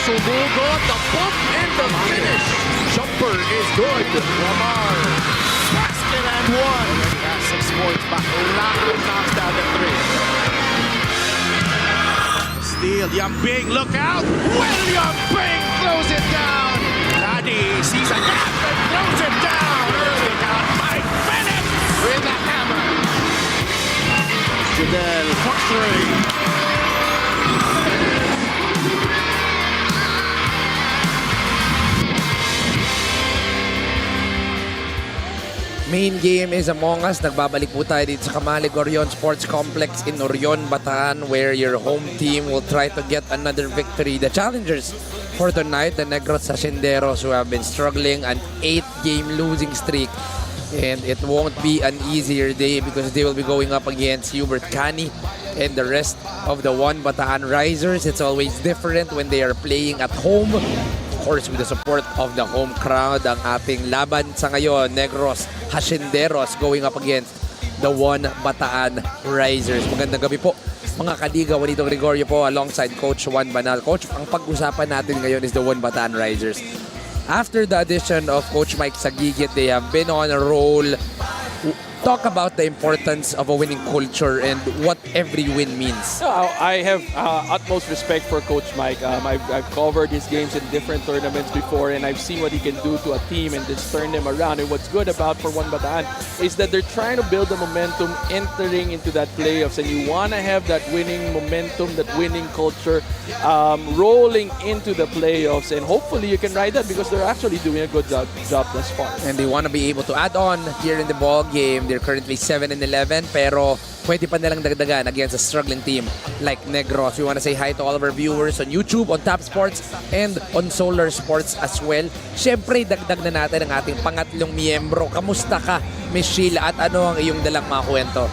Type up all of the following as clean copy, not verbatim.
Sumugot, the bump and the finish. Jumper is good. Lamar, basket and one. Got 6 points back. Lahat knocks down the 3. Steal, Yambing, look out. William Bing throws it down. Manny sees a gap and throws it down. Early out, Mike Bennett with a hammer. Jadel for 3. Main game is among us. Nagbabalik po tayo dito sa Kamalig Orion Sports Complex in Orion, Bataan, where your home team will try to get another victory. The challengers for tonight, the Negros Hacienderos, who have been struggling an 8-game losing streak. And it won't be an easier day because they will be going up against Hubert Cani and the rest of the One Bataan Risers. It's always different when they are playing at home. Course, with the support of the home crowd, ang ating laban sa ngayon, Negros Hacienderos going up against the One Bataan Risers. Magandang gabi po, mga kaliga. Juanito Gregorio po alongside Coach Juan Banal. Coach, ang pag-usapan natin ngayon is the One Bataan Risers. After the addition of Coach Mike Sagigit, they have been on a roll. Talk about the importance of a winning culture and what every win means. I have utmost respect for Coach Mike. I've covered his games in different tournaments before, and I've seen what he can do to a team and just turn them around. And what's good about for One Bataan is that they're trying to build the momentum entering into that playoffs, and you want to have that winning momentum, that winning culture rolling into the playoffs, and hopefully you can ride that because they're actually doing a good job thus far. And they want to be able to add on here in the ball game. They're currently 7-11, pero pwede pa nilang dagdagan against a struggling team like Negros. We want to say hi to all of our viewers on YouTube, on Top Sports, and on Solar Sports as well. Siyempre, dagdag na natin ang ating pangatlong miyembro. Kamusta ka, Miss Sheila? At ano ang iyong dalang mga kwento?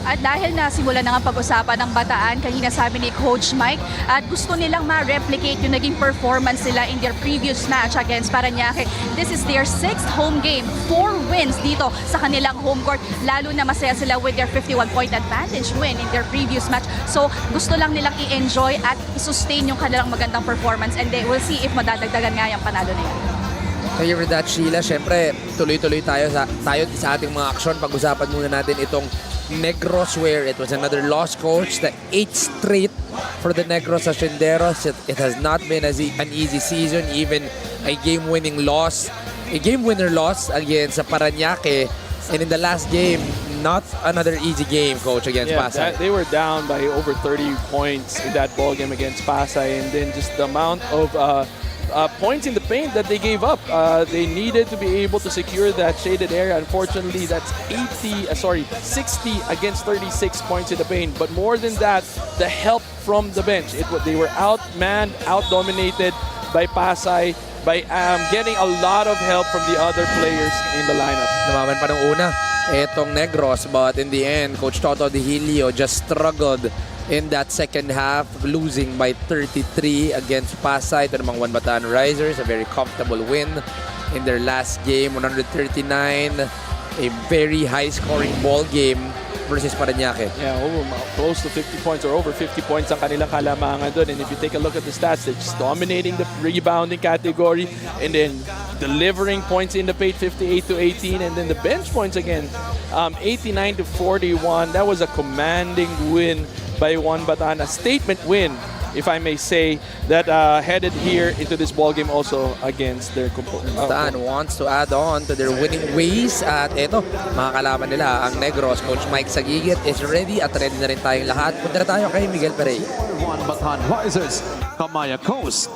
At dahil nasimulan na nga pag-usapan ng Bataan, kanina sabi ni Coach Mike, at gusto nilang ma-replicate yung naging performance nila in their previous match against Parañaque. This is their 6th home game, 4 wins dito sa kanilang home court. Lalo na masaya sila with their 51-point advantage win in their previous match. So gusto lang nilang i-enjoy at i-sustain yung kanilang magandang performance, and they will see if madadagdagan nga yung panalo na yan. Thank you for that, Sheila. Siyempre, tuloy-tuloy tayo sa ating mga aksyon. Pag-usapan muna natin itong Negros, where it was another loss, Coach. The 8th straight for the Negros Hacienderos. It has not been an easy season. Even a game-winner loss against Parañaque. And in the last game, not another easy game, Coach, against Pasay. They were down by over 30 points in that ball game against Pasay, and then just the amount of points in the paint that they gave up. They needed to be able to secure that shaded area. Unfortunately, that's 60 against 36 points in the paint. But more than that, the help from the bench. They were outmanned, outdominated by Pasay, by getting a lot of help from the other players in the lineup. Namaman pa ng una etong Negros, but in the end, Coach Toto De Hilio just struggled in that second half, losing by 33 against Pasay to namang One Bataan Risers. A very comfortable win in their last game, 139. A very high-scoring ball game versus Parañaque. Yeah, close to 50 points or over 50 points ang kanilang kalamangan doon. And if you take a look at the stats, they're just dominating the rebounding category and then delivering points in the paint, 58-18, and then the bench points again, 89-41. That was a commanding win by One Bataan, a statement win, if I may say, that headed here into this ball game also against their Bataan wants to add on to their winning ways. At eto, mga kalaban nila, ang Negros. Coach Mike Sagigit is ready at ready na rin tayong lahat. Punta na tayo kay Miguel Pereira. One Bataan Risers, Coast.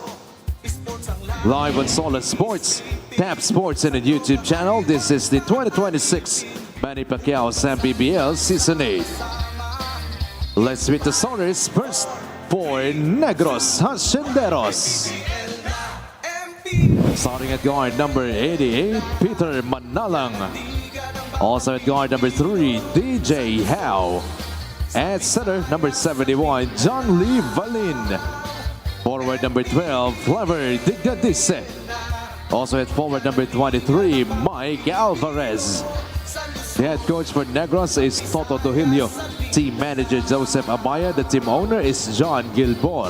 Live on Solar Sports, Tap Sports and the YouTube channel. This is the 2026 Manny PACQUIAO'S MPBL Season 8. Let's meet the Solars first for Negros Hacienderos. Starting at guard number 88, Peter Manalang. Also at guard number 3, DJ Howe. At center, number 71, John Lee Valin. Forward number 12, Clever Digadise. Also at forward number 23, Mike Alvarez. The head coach for Negros is Toto Dohilio. Team manager Joseph Abaya. The team owner is John Gilbor.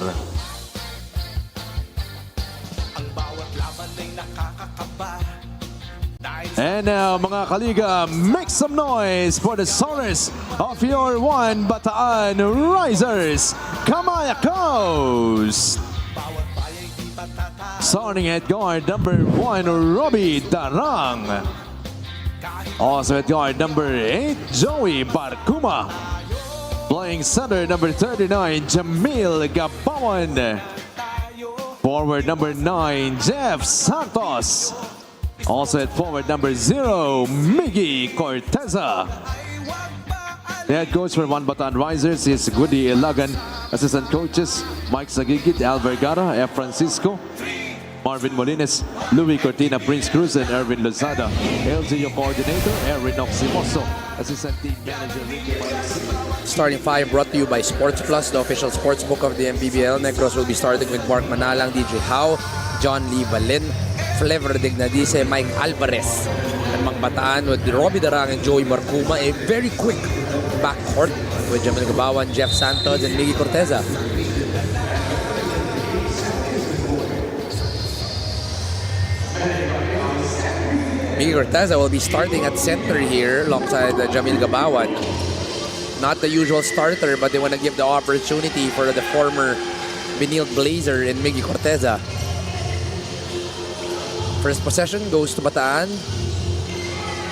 And now, mga kaliga, make some noise for the stars of your one Bataan Risers, PACQUIAO'S. Starting at guard number 1, Robbie Darang. Also at guard number 8, Joey Barcuma. Playing center number 39, Jamil Gabawan. Forward number 9, Jeff Santos. Also at forward number 0, Miggy Corteza. The head coach for One Bataan Risers is Goody Ilagan. Assistant coaches, Mike Sagigit, Al Vergara, F. Francisco, Marvin Molines, Louis Cortina, Prince Cruz, and Erwin Lozada. LGU coordinator, Erin Oximoso. Assistant team manager, Ricky Maricina. Starting 5 brought to you by Sports Plus, the official sports book of the MPBL. Negros will be starting with Mark Manalang, DJ Howe, John Lee Valin, Flavor Dignadice, Mike Alvarez. And Mang Bataan with Robbie Darang and Joey Barcuma. A very quick backcourt with Jamil Gabawan, Jeff Santos, and Miggy Corteza. Miggy Corteza will be starting at center here alongside Jamil Gabawan. Not the usual starter, but they want to give the opportunity for the former Benil Blazer and Miggy Corteza. First possession goes to Bataan.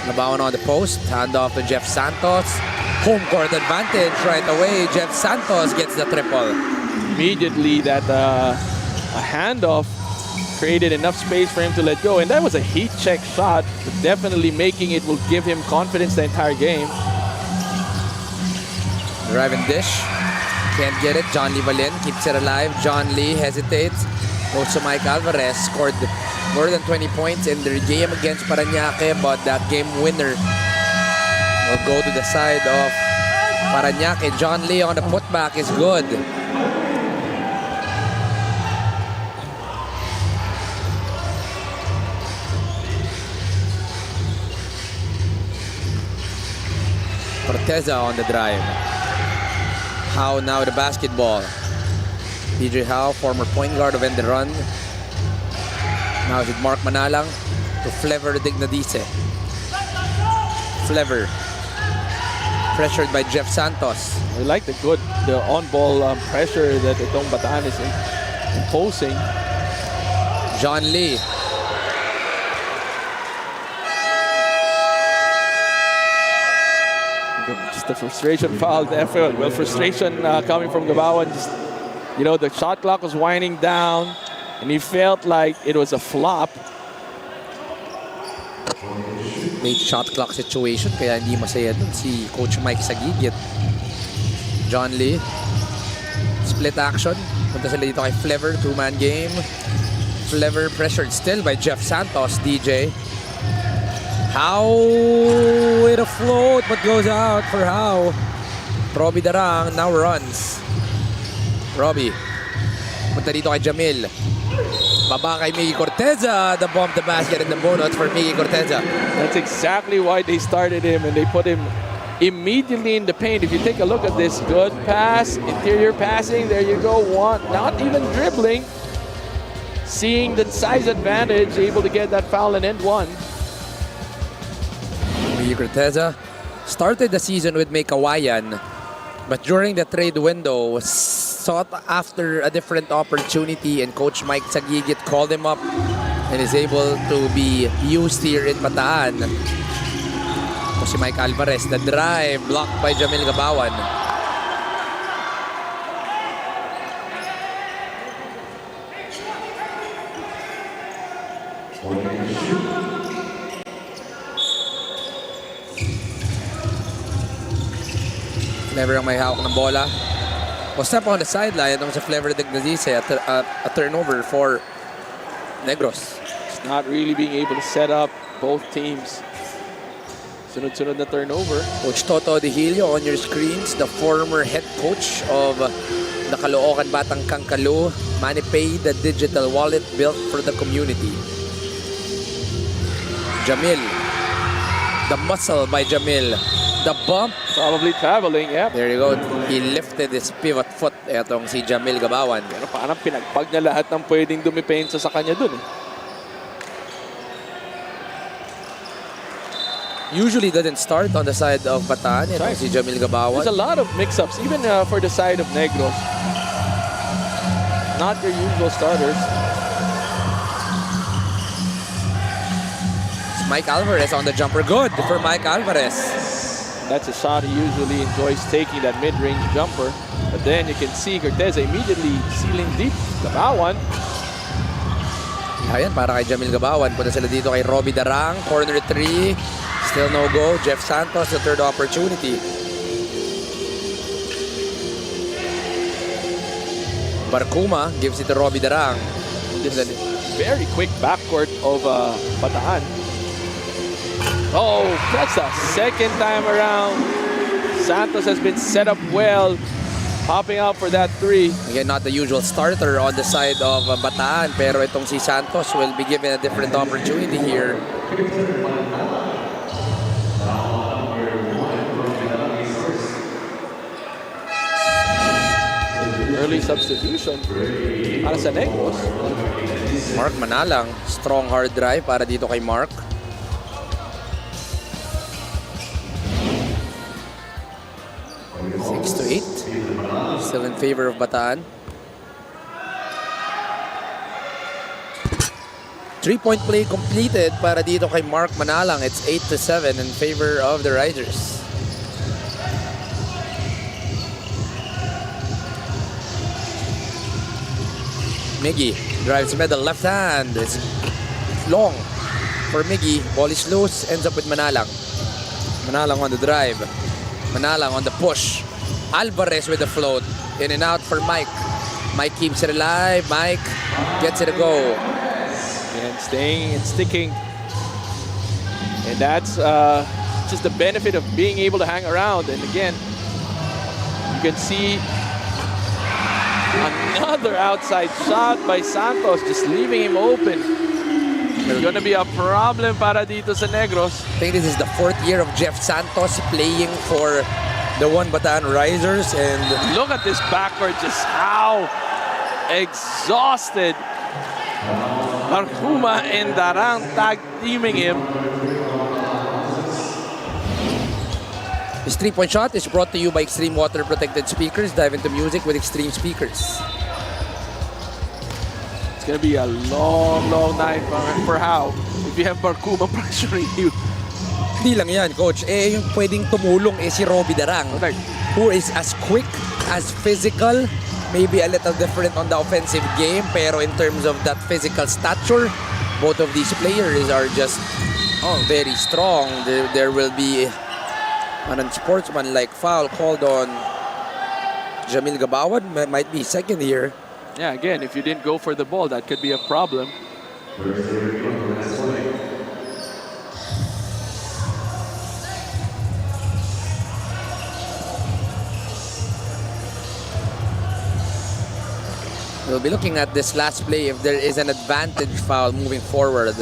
Gabawan on the post, hand off to Jeff Santos. Home court advantage right away. Jeff Santos gets the triple. Immediately that a handoff created enough space for him to let go, and that was a heat check shot. Definitely making it will give him confidence the entire game. Driving dish. Can't get it. John Lee Valin keeps it alive. John Lee hesitates. Goes to Mike Alvarez. Scored more than 20 points in their game against Parañaque, but that game winner will go to the side of Parañaque. John Lee on the putback is good. Corteza on the drive. Howe now the basketball. DJ Howe, former point guard of End the Run. Now with Mark Manalang to Flavor Dignadice. Flavor. Pressured by Jeff Santos. I like the on-ball pressure that itong Bataan is imposing. John Lee. Just the frustration foul there. Well, frustration coming from Gabawan. Just, you know, the shot clock was winding down, and he felt like it was a flop. Late shot clock situation, kaya hindi masaya dun si Coach Mike Sagigit. John Lee. Split action. Punta sila dito kay Flavor. Two-man game. Flavor pressured still by Jeff Santos, DJ. Howe with a float, but goes out for Howe. Robbie Darang now runs. Robbie. Punta dito kay Jamil. Baba kay Miggy Corteza. The bomb, the basket, and the bonus for Miggy Corteza. That's exactly why they started him, and they put him immediately in the paint. If you take a look at this, good pass, interior passing, there you go, one, not even dribbling. Seeing the size advantage, able to get that foul and end one. Miggy Corteza started the season with Mekawayan, but during the trade window was sought after a different opportunity, and Coach Mike Sagigit called him up and is able to be used here in Bataan. So si Mike Alvarez, the drive blocked by Jamil Gabawan. Flavor ang may hawak ng bola. O step on the sideline itong sa Flavor Dignadice, a turnover for Negros. It's not really being able to set up both teams. Sunod-sunod na turnover. Coach Toto De Hilio on your screens, the former head coach of the Caloocan Batang Kangkalu. MANNY Pay, the digital wallet built for the community. Jamil. The muscle by Jamil. The bump. Probably traveling, yeah. There you go. He lifted his pivot foot. Etong si Jamil Gabawan. Pero parang pinagpag niya lahat ng pwedeng dumipensa sa kanya dun. usually doesn't start on the side of Bataan. Ito Right. si Jamil Gabawan. There's a lot of mix-ups, even for the side of Negros. Not your usual starters. It's Mike Alvarez on the jumper. Good for Mike Alvarez. That's a shot he usually enjoys taking, that mid-range jumper. But then you can see Cortez immediately sealing deep. Gabawan. Ayan, para kay Jamil Gabawan. Punta sila dito kay Robbie Darang. Corner 3. Still no go. Jeff Santos, the third opportunity. Barcuma gives it to Robbie Darang. This very quick backcourt of Bataan. Oh, that's the second time around. Santos has been set up well. Popping out for that three. Again, not the usual starter on the side of Bataan, pero itong si Santos will be given a different opportunity here. Early substitution para sa Negros. Mark Manalang, strong hard drive para dito kay Mark. Six to 8. Still in favor of Bataan. 3-point play completed para dito kay Mark Manalang. It's 8 to 7 in favor of the Riders. Miggy drives middle, left hand. It's long for Miggy. Ball is loose, ends up with Manalang. Manalang on the drive. Manalang on the push. Alvarez with the float. In and out for Mike. Mike keeps it alive. Mike gets it a go. And staying and sticking. And that's just the benefit of being able to hang around. And again, you can see another outside shot by Santos, just leaving him open. It's gonna be a problem para dito sa Negros. I think this is the fourth year of Jeff Santos playing for the One Bataan Risers, and Look at this backcourt, just how exhausted Barcuma and Darang tag teaming him. this 3-point shot is brought to you by Extreme Water Protected Speakers. Dive into music with Extreme Speakers. It's gonna be a long, long night for How if you have Barcuma pressuring you. Hindi lang yan, Coach. Yung pwedeng tumulong si Robbie Darang, Correct. who is as quick, as physical, maybe a little different on the offensive game, pero in terms of that physical stature, both of these players are just very strong. There will be an unsportsmanlike foul called on Jamil Gabawan. Might be second here. Yeah, again, if you didn't go for the ball, that could be a problem. We'll be looking at this last play if there is an advantage foul moving forward.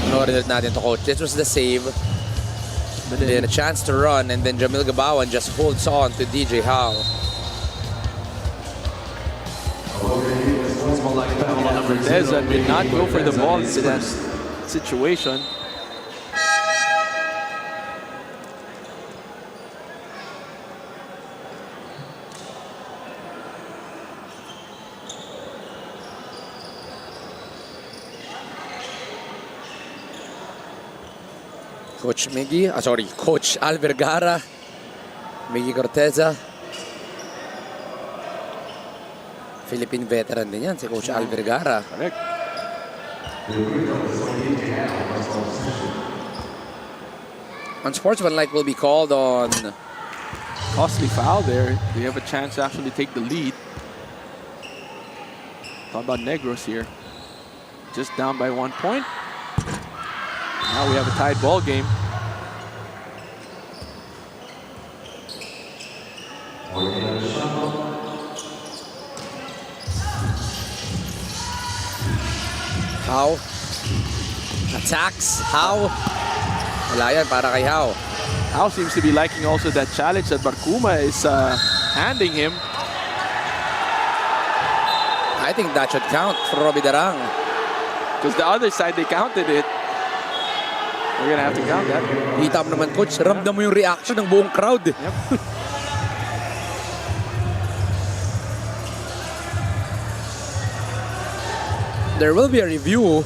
Panoorin natin to, Coach. This was the save. But then a chance to run, and then Jamil Gabawan just holds on to DJ Howe. Corteza did not go for the ball into that situation. Coach Miggy, Coach Al Vergara, Miggy Corteza. Philippine veteran din yan, si Coach Al Vergara. Correct. Unsportsmanlike will be called on. Costly foul there. They have a chance to actually take the lead. Talk about Negros here. Just down by 1 point. Now we have a tied ball game. Howe attacks. Howe. Wala yan para kay Howe. How seems to be liking also that challenge that Barcuma is handing him. I think that should count for Robbie Darang. Because the other side, they counted it. We're gonna have to count that. Kita mo naman, coach, ramdam mo yung reaction ng buong crowd. Yep. There will be a review.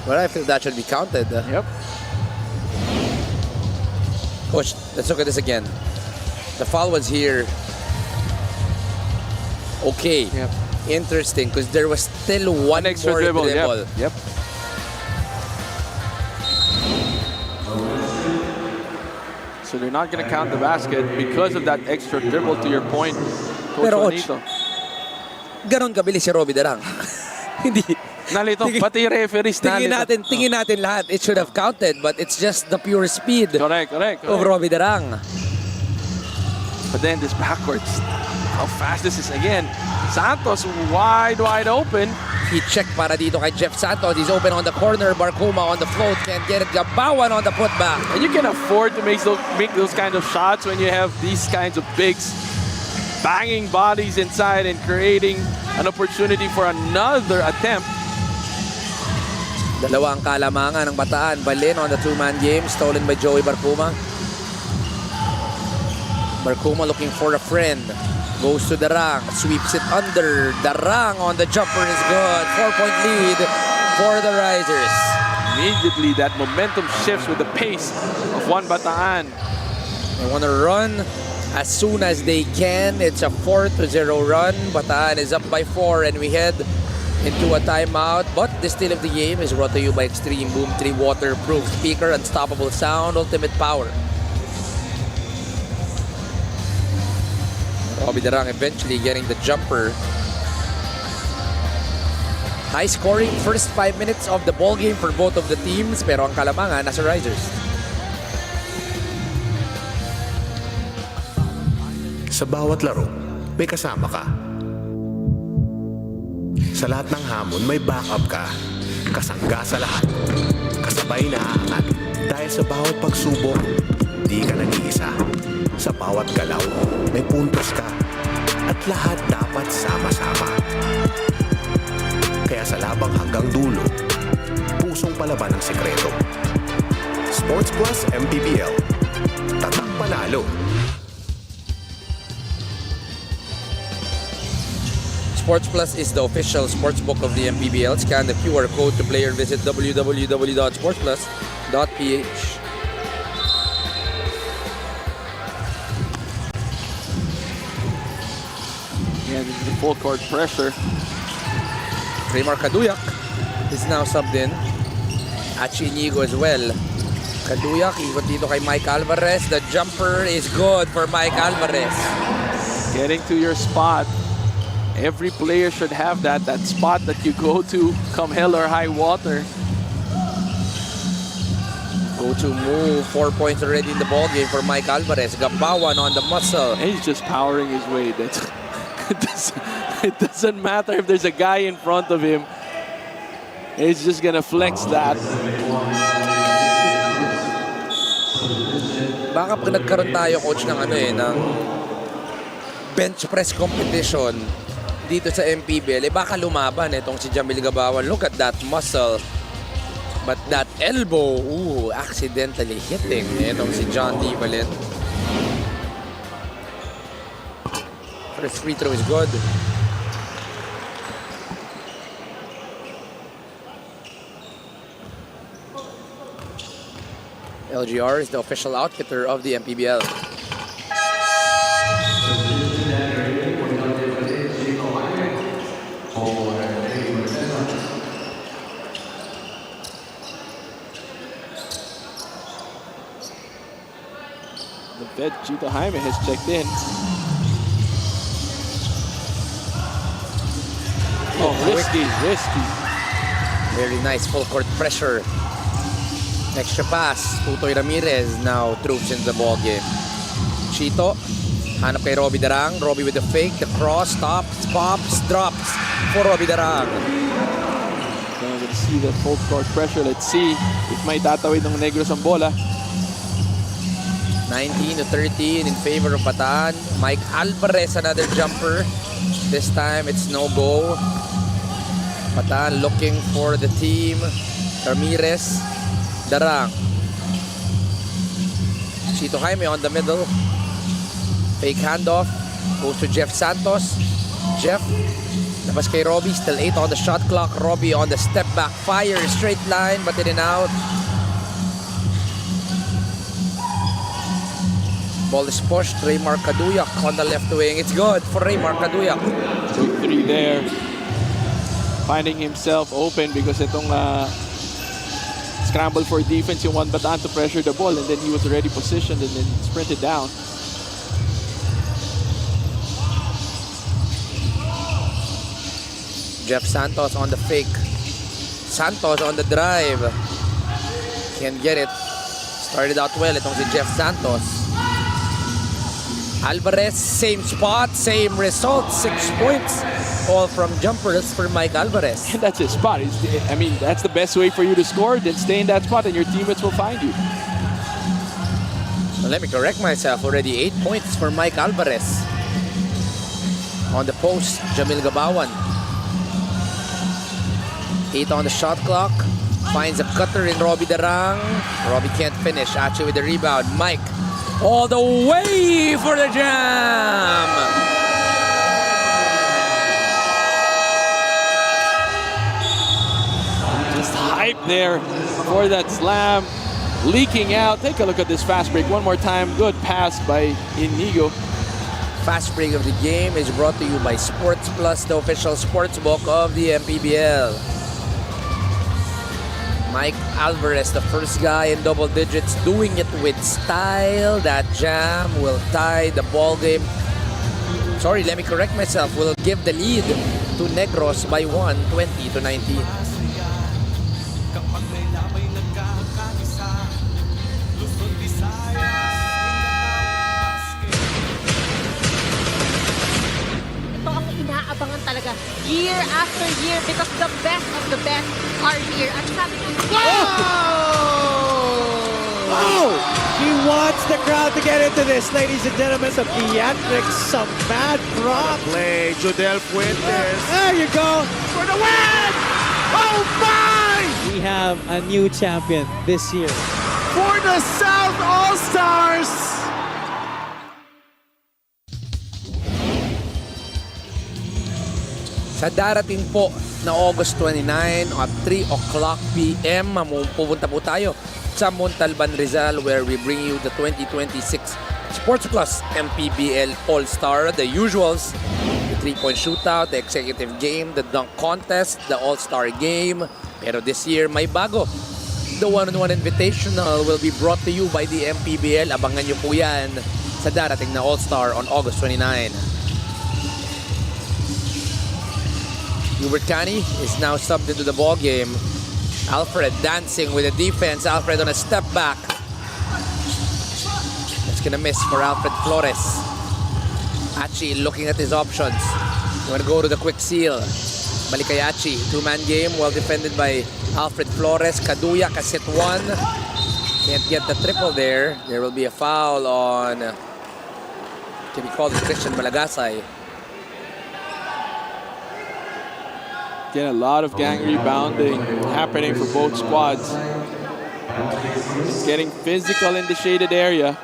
But I feel that should be counted. Yep. Coach, let's look at this again. The foul was here. Okay. Yep. Interesting, because there was still one Extra more dribble. dribble. Yep. Yep. So they're not going to count the basket because of that extra dribble, to your point, Coach Pero, Coach, Juanito. ganon kabilis si Robbie Darang. Hindi. Nalito, pati referees nalito. Tingin natin lahat. It should have counted, but it's just the pure speed Correct. of Robbie Darang. But then this backwards, how fast this is again. Santos wide open. He checked para dito kay Jeff Santos. He's open on the corner. Barcuma on the float. Can't get it. Gabawan on the putback. And you can afford to make those kind of shots when you have these kinds of bigs banging bodies inside and creating an opportunity for another attempt. Dalawa ang kalamangan ng Bataan. Balin on the two-man game. Stolen by Joey Barcuma. Barcuma looking for a friend. Goes to Darang. Sweeps it under. Darang on the jumper is good. 4-point lead for the Risers. Immediately, that momentum shifts with the pace of One Bataan. They want to run as soon as they can. It's a 4-0 run. Bataan is up by 4 and we head into a timeout. But the steal of the game is brought to you by Extreme Boom 3 Waterproof Speaker, Unstoppable Sound, Ultimate Power. Robbie Darang eventually getting the jumper. High scoring first 5 minutes of the ball game for both of the teams, pero ang kalamangan nasa Risers. Sa bawat laro, may kasama ka. Sa lahat ng hamon, may backup ka. Kasangga sa lahat. Kasabay na aangat. Dahil sa bawat pagsubok, di ka nag-iisa. Sa bawat galaw, may puntos ka. At lahat dapat sama-sama. Kaya sa labang hanggang dulo, pusong palaban ang sekreto. Sports Plus MPBL. Tatak panalo. Sports Plus is the official sportsbook of the MPBL. Scan the QR code to play or visit www.sportsplus.ph. Yeah, this is the full court pressure. Raymar Kaduyak is now subbed in. Achi Inigo as well. Kaduyak, ikot dito kay Mike Alvarez. The jumper is good for Mike Alvarez. Getting to your spot. Every player should have that spot that you go to come hell or high water. Go to move. 4 points already in the ball game for Mike Alvarez. Gabawan on the muscle. And he's just powering his way. It doesn't matter if there's a guy in front of him. He's just gonna flex that. Baka pag nagkaroon tayo, coach, ng ng bench press competition dito sa MPBL, baka lumaban itong si Jamil Gabawan. Look at that muscle. But that elbow, accidentally hitting itong si John Lee Valin. First free throw is good. LGR is the official outfitter of the MPBL. The vet, Chito Jaime, has checked in. Oh, risky. Very nice full court pressure. Extra pass. Tutoy Ramirez now troops in the ball game. Chito, hanap kay Robbie Darang. Robbie with the fake, the cross, stops, pops, drops for Robbie Darang. We're going to see the full court pressure. Let's see if may tatawid ng Negros ang bola. 19-13 in favor of Bataan. Mike Alvarez, another jumper. This time it's no go. Bataan looking for the team. Ramirez. Darang. Chito Jaime on the middle. Fake handoff. Goes to Jeff Santos. Jeff. Labas kay Robbie. Still 8 on the shot clock. Robbie on the step back. Fire. Straight line but in and out. Ball is pushed. Raymar Kaduyak on the left wing. It's good for Raymar Kaduyak. 2-3 there. Finding himself open because itong scramble for defense yung one Bataan to pressure the ball, and then he was already positioned and then sprinted down. Jeff Santos on the fake. Santos on the drive. Can't get it. Started out well itong si Jeff Santos. Alvarez, same spot, same result, 6 points. All from jumpers for Mike Alvarez. And that's his spot. I mean, that's the best way for you to score. Then stay in that spot and your teammates will find you. Well, let me correct myself. Already 8 points for Mike Alvarez. On the post, Jamil Gabawan. 8 on the shot clock. Finds a cutter in Robbie Darang. Robbie can't finish. Achi with the rebound. Mike all the way for the jam. Just hype there for that slam. Leaking out. Take a look at this fast break one more time. Good pass by Inigo. Fast break of the game is brought to you by Sports Plus, the official sports book of the MPBL. Mike Alvarez, the first guy in double digits, doing it with style. That jam will tie the ball game. Sorry, let me correct myself. Will give the lead to Negros by 1, 20-19. Ito ang inaabangan talaga year after year because the best of the best are here. At sabi ko, Oh! He wants the crowd to get into this, ladies and gentlemen. Some theatrics, some mad props. Play, Jodel Fuentes. There you go. For the win! Oh my! We have a new champion this year. For the South All-Stars! Sa darating po na August 29 at 3 o'clock p.m. pupunta po tayo sa Montalban, Rizal, where we bring you the 2026 Sports Plus MPBL All-Star, the usuals, the 3-point shootout, the executive game, the dunk contest, the All-Star game. Pero this year, may bago. The one-on-one invitational will be brought to you by the MPBL. Abangan nyo po yan sa darating na All-Star on August 29. Hubert Cani is now subbed into the ball game. Alfred dancing with the defense. Alfred on a step back. It's gonna miss for Alfred Flores. Achi looking at his options. You wanna go to the quick seal. Balik kay Achi. Two-man game, well defended by Alfred Flores. Kaduya kasit one. Can't get the triple there. There will be a foul on, can be called Christian Malagasay. Again, a lot of gang rebounding happening for both squads. It's getting physical in the shaded area.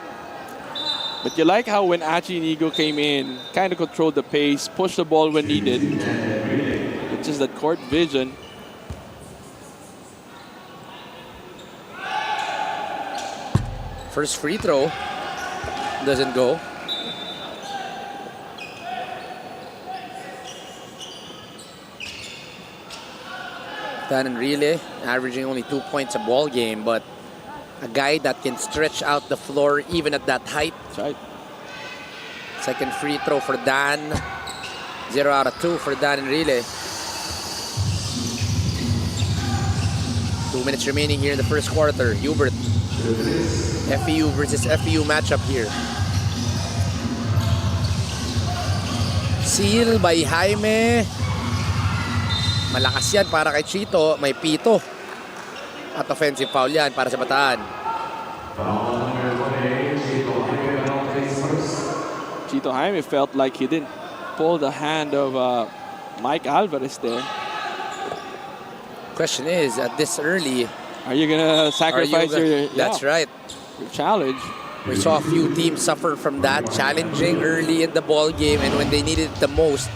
But you like how when Achi Inigo came in, kind of controlled the pace, pushed the ball when needed. It's just that court vision. First free throw doesn't go. Dan and Relay averaging only 2 points a ball game, but a guy that can stretch out the floor even at that height. That's right. Second free throw for Dan. 0 out of 2 for Dan and Relay. 2 minutes remaining here in the first quarter. Hubert. FEU versus FEU matchup here. Seal by Jaime. Malakas yan para kay Chito. May pito. At offensive foul yan para sa Bataan. Chito Jaime felt like he didn't pull the hand of Mike Alvarez there. Question is, at this early, Are you gonna sacrifice your? That's right. Your challenge. We saw a few teams suffer from that, challenging early in the ball game, and when they needed it the most,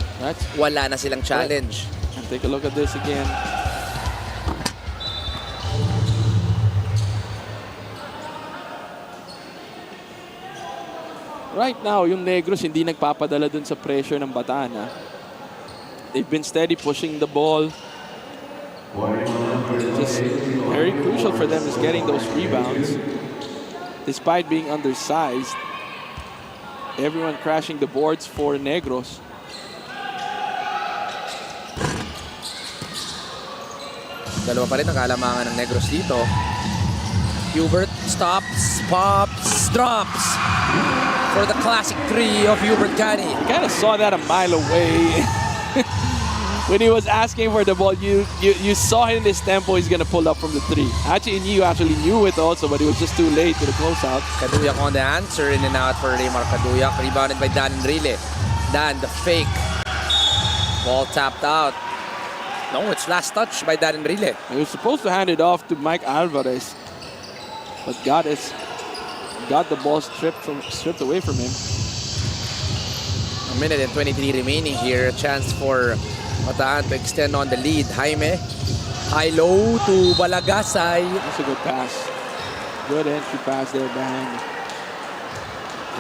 wala na silang challenge. And take a look at this again. Right now, yung Negros hindi nagpapadala dun sa pressure ng Bataan. They've been steady pushing the ball. Just very crucial for them is getting those rebounds. Despite being undersized, everyone crashing the boards for Negros. Dalawa pa rin ang kalamangan ng Negros dito. Hubert stops, pops, drops for the classic three of Hubert Cani. You kind of saw that a mile away. When he was asking for the ball, you saw him in this tempo, he's going to pull up from the three. Actually, you knew it also, but it was just too late to the closeout. Kaduyak on the answer, in and out for Raymar Kaduyak. Rebounded by Dan Enrile. Dan, the fake. Ball tapped out. No, it's last touch by Dan Enrile. He was supposed to hand it off to Mike Alvarez, but got the ball stripped away from him. A minute and 23 remaining here. A chance for Bataan to extend on the lead. Jaime, high-low to Balagasay. That's a good pass. Good entry pass there behind.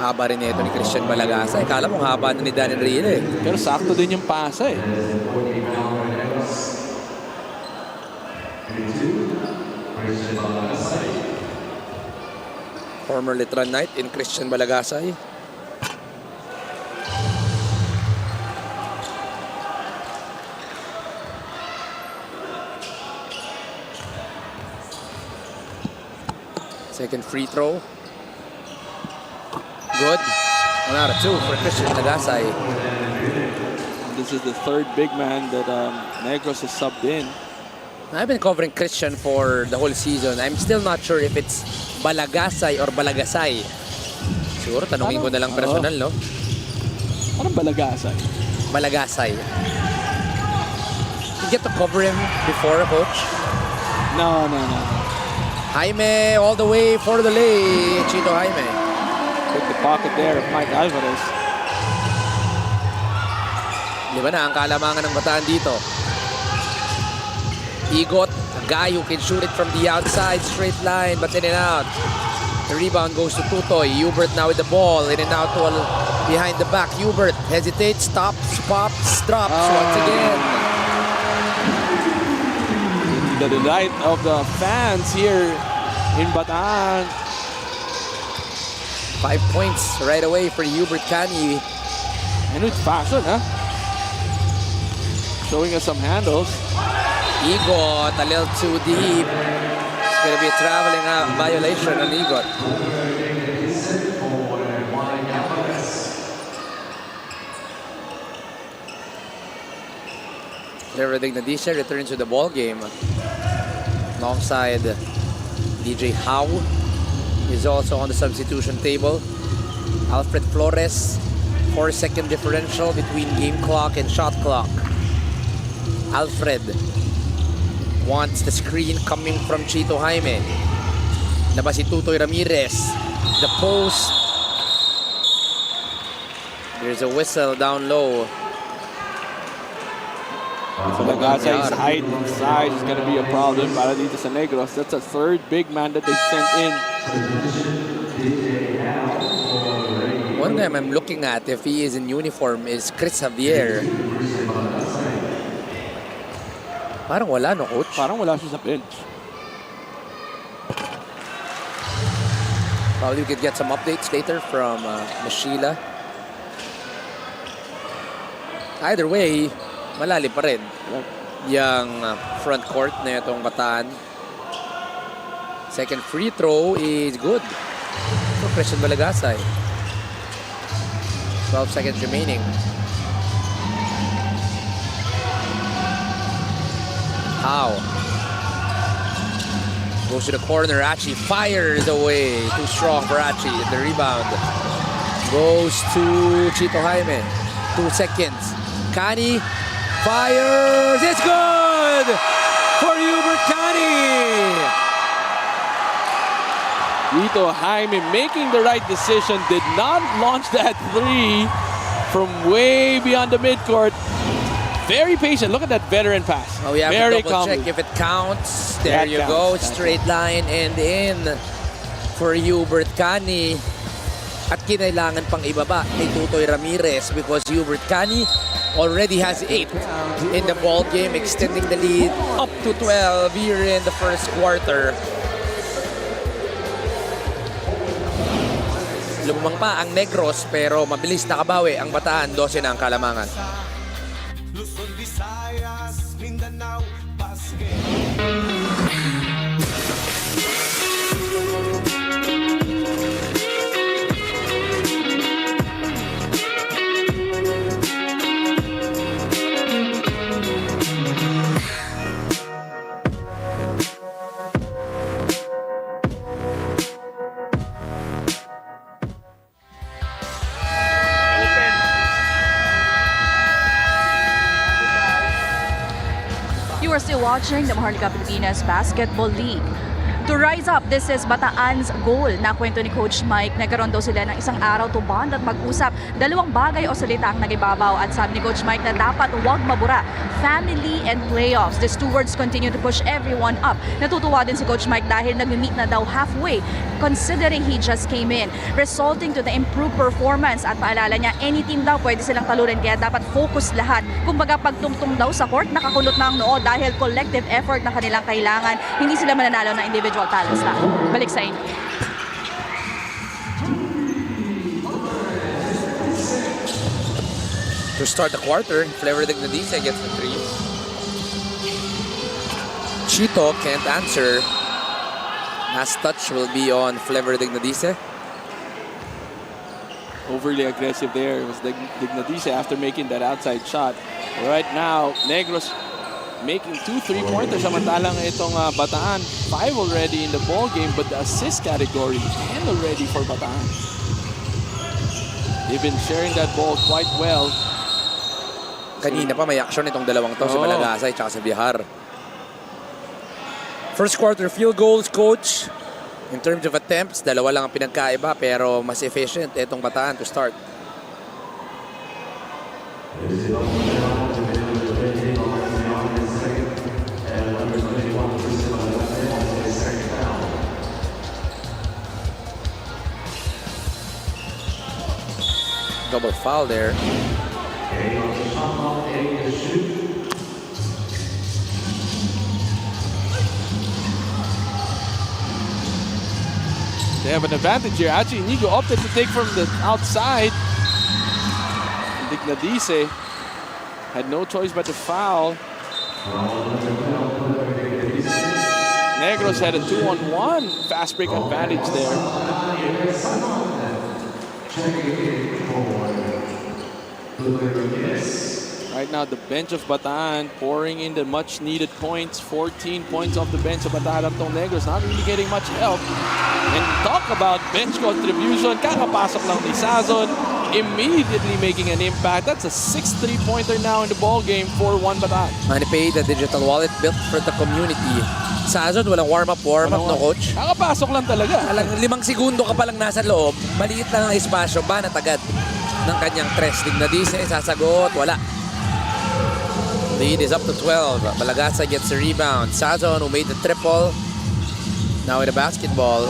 Haba rin ito ni Christian Balagasay. Kala mo haba na ni Dan Enrile. Pero sakto din yung pasa eh. Former Letran Knight in Christian Balagasay. Second free throw. Good. 1 out of 2 for Christian Balagasay. This is the third big man that Negros has subbed in. I've been covering Christian for the whole season. I'm still not sure if it's Balagasay or Balagasay. Siguro tanungin ko na lang personal, no? Anong Balagasay? Balagasay. You get to cover him before, coach? No. Jaime all the way for the lay. Chito Jaime. Took the pocket there of Mike Alvarez. Di ba na ang kalamangan ng Bataan dito? Igot, a guy who can shoot it from the outside, straight line, but in and out. The rebound goes to Tutoy. Hubert now with the ball, in and out to behind the back. Hubert hesitates, stops, pops, drops once again. The delight of the fans here in Bataan. 5 points right away for Hubert Cani. And with fashion, showing us some handles. Igot, a little too deep. It's going to be a traveling violation on Igot. Everything Nadisha returns to the ball game. Alongside DJ Howe is also on the substitution table. Alfred Flores, 4-second differential between game clock and shot clock. Alfred wants the screen coming from Chito Jaime. Naba si Tutoy Ramirez. The post. There's a whistle down low. So Balagasay's height and size is going to be a problem para dito sa Negros. That's a third big man that they sent in. One guy I'm looking at, if he is in uniform, is Chris Javier. Parang wala, no, coach? Parang wala siya sa bench. Probably we could get some updates later from Mashila. Either way, malalim pa rin yung front court na itong Bataan. Second free throw is good for Christian Balagasay. 12 seconds remaining. How? Goes to the corner. Achi fires away. Too strong for Achi. The rebound goes to Chito Jaime. 2 seconds. Kani fires. It's good for Hubert Kani. Rito Jaime making the right decision, did not launch that three from way beyond the midcourt. Very patient. Look at that veteran pass. Oh, we have Very to double calmly. check if it counts. There That you counts. go. That Straight line and in for Hubert Kani. At kinailangan pang ibaba ni Tutoy Ramirez because Hubert Kani already has 8 in the ball game, extending the lead up to 12 here in the first quarter. Lumang pa ang Negros pero mabilis nakabawi ang Bataan. 12 na ang kalamangan. You are still watching the Maharlika Pilipinas Basketball League. To rise up, this is Bataan's goal. Nakwento ni Coach Mike, nagkaroon daw sila ng isang araw to bond at mag-usap. Dalawang bagay o salita ang nagibabaw at sabi ni Coach Mike na dapat huwag mabura. Family and playoffs. These two words continue to push everyone up. Natutuwa din si Coach Mike dahil nag-meet na daw halfway considering he just came in, resulting to the improved performance. At paalala niya, any team daw pwede silang talunin kaya dapat focus lahat. Kumbaga pagtungtong daw sa court, nakakulot na ang noo dahil collective effort na kanilang kailangan. Hindi sila mananalo ng individual talents lang. Balik sa inyo. To start the quarter, Flavor Dignadice gets the 3. Chito can't answer. Last touch will be on Flavor Dignadice. Overly aggressive there. It was Dignadice after making that outside shot. Right now, Negros making 2 3-pointers. Samantalang itong Bataan, 5 already in the ball game, but the assist category 10 already for Bataan. They've been sharing that ball quite well. Kanina pa may action itong dalawang to, si Oo. Malagasay at si Bihar. First quarter field goals, coach. In terms of attempts, dalawa lang ang pinagkaiba pero mas efficient itong Bataan to start. Double foul there. They have an advantage here. Actually, Inigo opted to take from the outside. Dignadice had no choice but to foul. Negros had a 2-on-1 fast break advantage there. Right now, the bench of Bataan pouring in the much-needed points. 14 points off the bench of Bataan. Tong Negros not really getting much help. And talk about bench contribution. Kakapasok lang ni Sazon, immediately making an impact. That's a 6 3-pointer now in the ball game for 1 Bataan. MoneyPay, the digital wallet built for the community. Sazon, walang warm-up, no coach? Kakapasok lang talaga. Alang 5 segundo ka palang nasa loob, maliit lang ang espasyo, banat agad ng kanyang tres. Dignadice, sasagot, wala. Lead is up to 12. Malagasa gets a rebound. Sazon, who made the triple. Now with the basketball.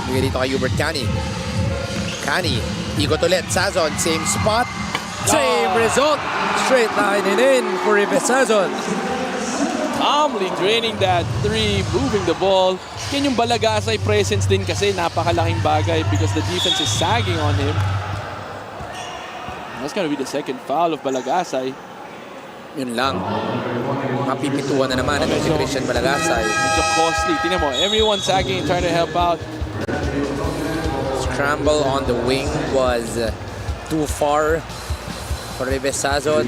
Bigay dito kay Hubert Kani. Kani, ikot ulit. Sazon, same spot. Same result. Straight line and in for Ives Sazon. Calmly draining that 3, moving the ball. Yan yung Balagasay presence din kasi napakalaking bagay because the defense is sagging on him. That's gonna be the second foul of Balagasay. Yun lang. Mapipituan na naman ito si Christian Malagasay. Medyo costly. Tingnan mo, everyone sagging, trying to help out. Scramble on the wing was too far for Ives Sazon.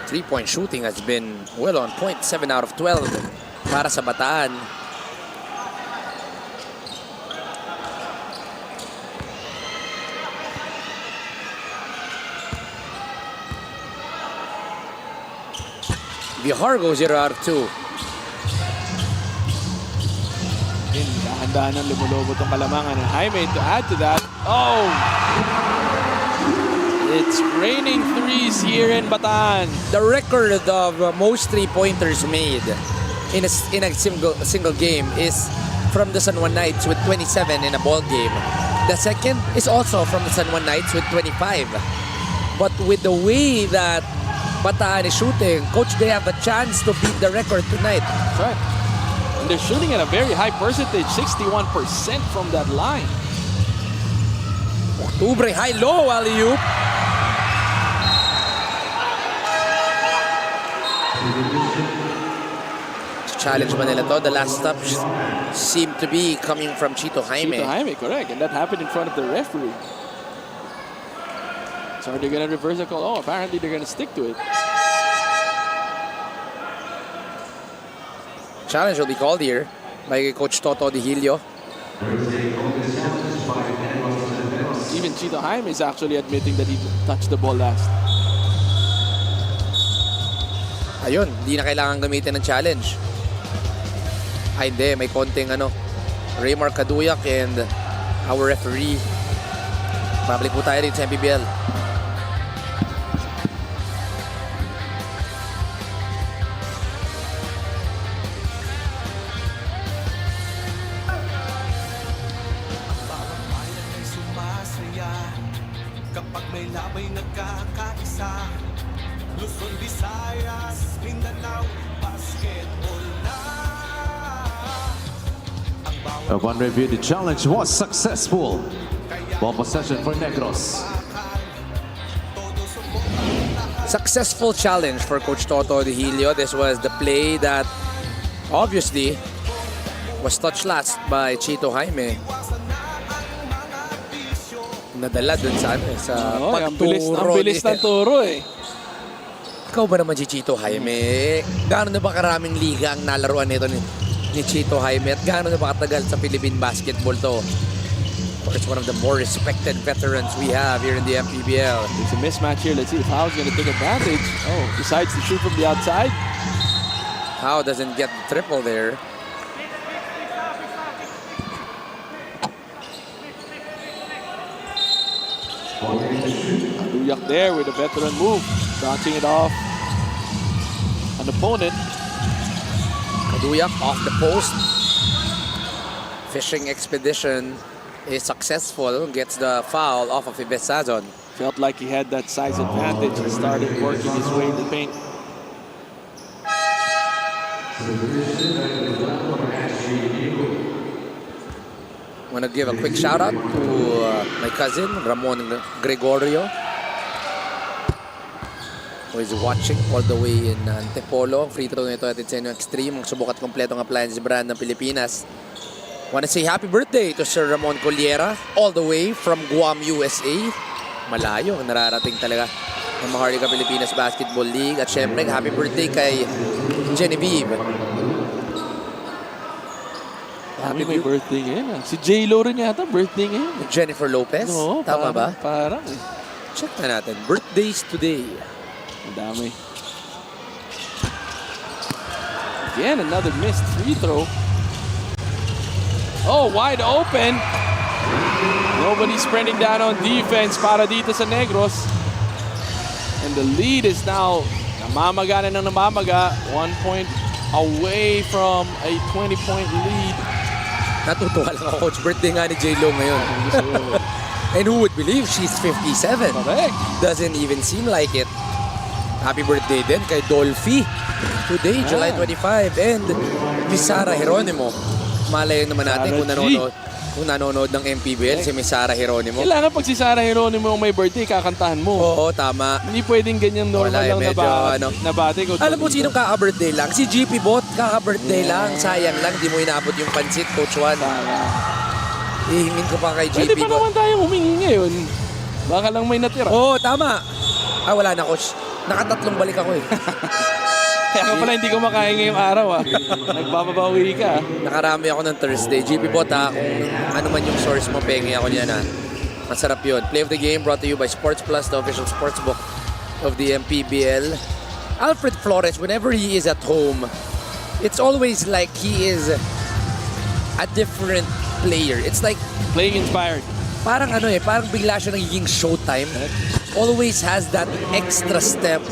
Three-point shooting has been well on point. 7 out of 12 para sa Bataan. Vihargo 0 out of 2. Dahan-dahan ng lumulobo itong Kalamangan. And Jaime to add to that. Oh! It's raining threes here in Bataan. The record of most three-pointers made in a single game is from the San Juan Knights with 27 in a ball game. The second is also from the San Juan Knights with 25. But with the way that Bataan is shooting, Coach, they have a chance to beat the record tonight. That's right. And they're shooting at a very high percentage, 61% from that line. Ubre high-low alley-oop. Challenge ba nila to? The last stop seemed to be coming from Chito Jaime. Chito Jaime, correct. And that happened in front of the referee. So are they going to reverse the call? Oh, apparently they're going to stick to it. Challenge will be called here by Coach Toto Di Hilio. Even Chito Jaime is actually admitting that he touched the ball last. Ayun, hindi na kailangan gamitin ng challenge. Ay, hindi. May konting Raymar Kaduyak and our referee. Babalik po tayo dito sa MPBL. Kapag may labay nagkakaisa, Luzon, Visayas, Mindanao, basketball na. Upon review, the challenge was successful. Ball possession for Negros. Successful challenge for Coach Toto Di Hilio. This was the play that obviously was touched last by Chito Jaime. Nadala dun sa Ang pagturo. bilis ng turo eh. Ikaw ba naman si Chito Jaime? Gaano na ba karaming liga ang nalaruan nito ni Chito Jaime? At gaano na ba katagal sa Philippine basketball to? Of course, one of the more respected veterans we have here in the MPBL. There's a mismatch here. Let's see if Howe's going to take advantage. Oh, decides to shoot from the outside. Howe doesn't get the triple there. Duyak there with a veteran move. Bouncing it off an opponent. Kaduyak off the post. Fishing expedition is successful. Gets the foul off of Ibesazon. Felt like he had that size advantage and started working his way in the paint. I want to give a quick shout out to my cousin Ramon Gregorio, who is watching all the way in Antipolo. Free throw nito at Insenyo Extreme, ang subok at kompletong appliance brand ng Pilipinas. Want to say happy birthday to Sir Ramon Colliera, all the way from Guam, USA. Malayo, nararating talaga ng Maharlika Pilipinas Basketball League. At syempre, happy birthday kay Genevieve. Happy may birthday ngayon. Si J-Lo rin yata, birthday ngayon. Jennifer Lopez, Oo, tama ba? Parang eh. Check na natin. Birthdays today. Ang dami. Again, another missed free throw. Oh, wide open. Nobody's sprinting down on defense para dito sa Negros. And the lead is now namamaga na ng namamaga. 1 point away from a 20-point lead. Natutuwa lang ako, Coach. Birthday nga ni J-Lo ngayon. And who would believe she's 57? Correct. Doesn't even seem like it. Happy birthday din kay Dolphy. Today, July 25. And Miss Sara Geronimo. Malay naman natin kung nanonood ng MPBL, si Miss Sara Geronimo. Kailangan pag si Sara Geronimo may birthday, kakantahan mo. Oo, tama. Hindi pwedeng ganyan normal Wala, lang medyo, na bate. Alam mo sinong kaka-birthday lang? Si GP Bot, kaka-birthday lang. Sayang lang, di mo inabot yung pansit, Coach Juan. Ihingin ko pa kay Pwede GP pa Bot. naman tayo humingi ngayon. Baka lang may natira. Oo, tama. Wala na, Coach. Nakatatlong balik ako eh. Kaya ka pala hindi ko makain ngayong araw ah. Nagbababawi ka. Nakarami ako ng Thursday. GP Bot ha, kung ano man yung source mo, pengi ako niyan ha. Masarap yun. Play of the game brought to you by Sports Plus, the official sportsbook of the MPBL. Alfred Flores, whenever he is at home, it's always like he is a different player. It's like Playing inspired. parang parang bigla siya nagiging showtime. Always has that extra step.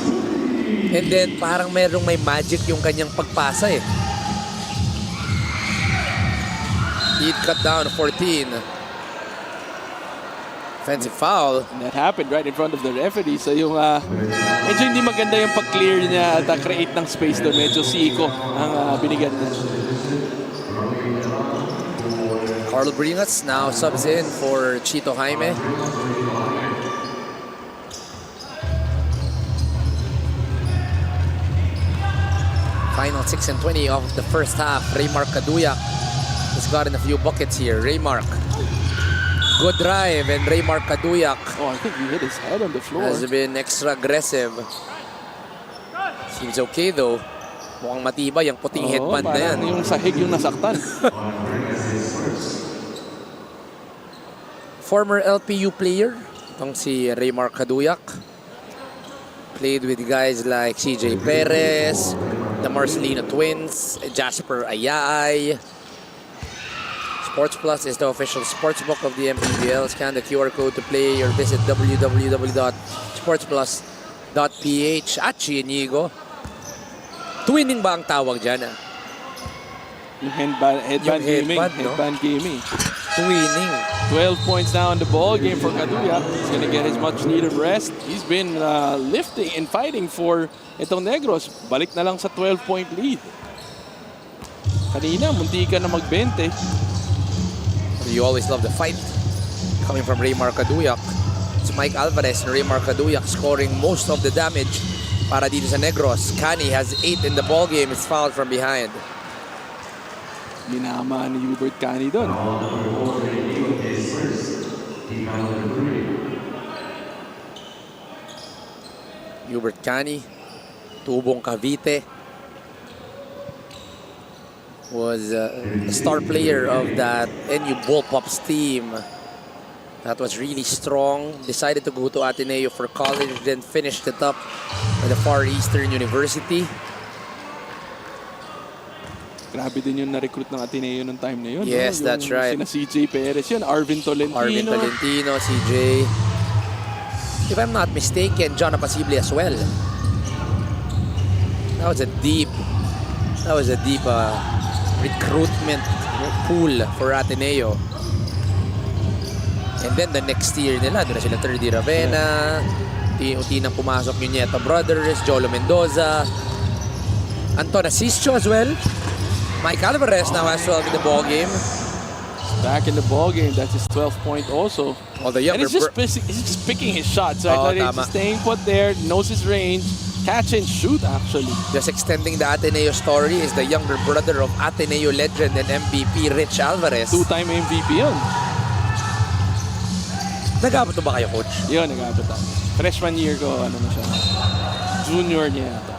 And then parang merong may magic yung kanyang pagpasa eh. He'd cut down 14. Offensive foul. And that happened right in front of the referee. So yung medyo hindi maganda yung pag-clear niya at create ng space doon. Medyo siko ang binigyan niya. Carl Bringas now subs in for Chito Jaime. Final 6 and 20 of the first half. Raymark Kaduyak has gotten a few buckets here. Raymark. Good drive, and Raymark Kaduyak Oh, I think he hit his head on the floor. has been extra aggressive. Seems okay though. Mukhang matibay yung puting headband na yan. Parang yung sahig yung nasaktan. Former LPU player, itong si Raymark Kaduyak. Played with guys like CJ Perez, the Marcelino Twins, Jasper Ayay. Sports Plus is the official sportsbook of the MPBL. Scan the QR code to play or visit www.sportsplus.ph. Achi Inigo. Twinning ba ang tawag dyan? Yung headband gaming. headband, no? Headband gaming. Twinning. 12 points now in the ball game for Kaduyak. He's going to get his much needed rest. He's been lifting and fighting for itong Negros. Balik na lang sa 12-point lead. Kanina, munti ka na mag-20. You always love the fight coming from Raymark Kaduyak. It's Mike Alvarez and Raymark Kaduyak scoring most of the damage para dito sa Negros. Kani has 8 in the ball game. It's fouled from behind. Minama ni Hubert Cani doon. Hubert Cani, Tubong Cavite, was a star player of that NU Bullpups team that was really strong. Decided to go to Ateneo for college, then finished it up at the Far Eastern University. Grabe din yung na-recruit ng Ateneo nung time na yun. Yes, no? that's right. Sina CJ Perez yun, Arvin Arvin Tolentino, CJ. If I'm not mistaken, John Apasible as well. That was a deep recruitment pool for Ateneo. And then the next year nila, doon na sila 3D Ravena, unti nang pumasok yung Nieto Brothers, Jolo Mendoza, Anton Asisio as well. Mike Alvarez now has 12 in the ball game. Back in the ball game, that's his 12th point also. All the And younger he's just picking his shots. Right? Oh, Like he's tama. just staying put there, knows his range, catch and shoot actually. Just extending the Ateneo story is the younger brother of Ateneo legend and MVP Rich Alvarez. Two-time MVP yun. Nag-abot ba kayo, coach? Yun, nag-abot ako. Freshman year ko, ano na siya. Junior niya yata.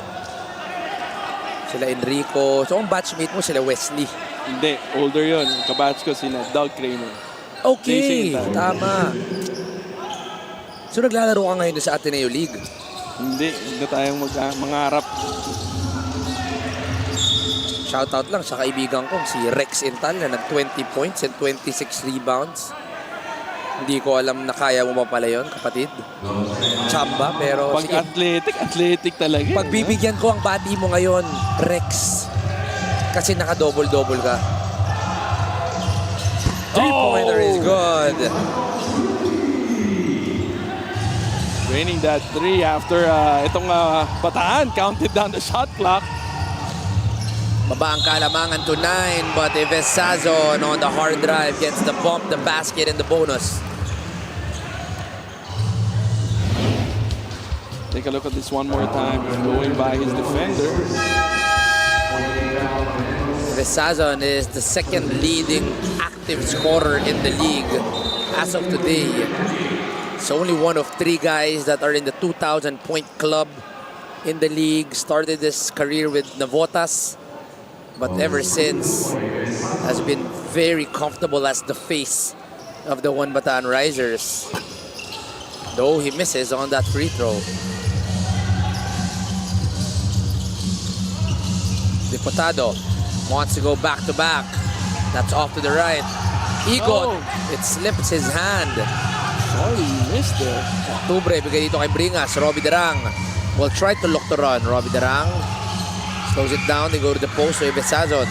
Sila Enrico. So, ang batchmate mo, sila Wesley. Hindi, older yun. Kabatch ko sina Doug Kramer. Okay, Same time. tama. So, naglalaro ka ngayon sa Ateneo League. Hindi na tayong mangarap. Shoutout lang sa kaibigan ko, si Rex Intal na nag-20 points and 26 rebounds. Hindi ko alam na kaya mo ba pala yun, kapatid? Chamba, pero Pag sige. athletic talaga. Pagbibigyan ko ang bati mo ngayon, Rex. Kasi naka-double-double ka. Three-pointer is good. Draining that three after itong Bataan counted down the shot clock. Baba ang kalamangan to 9, but Ives Sazon on the hard drive gets the bump, the basket, and the bonus. Take a look at this one more time. Going by his defender. Ives Sazon is the second leading active scorer in the league as of today. It's only one of 3 guys that are in the 2,000 point club in the league. Started his career with Navotas, but ever since has been very comfortable as the face of the One Bataan Risers. Though he misses on that free throw. Diputado wants to go back to back. That's off to the right. Igot, it slips his hand. Sorry, missed there. Octubre, bigay dito kay Bringas. Robbie Darang will try to look to run. Robbie Darang slows it down. They go to the post to Ives Sazon.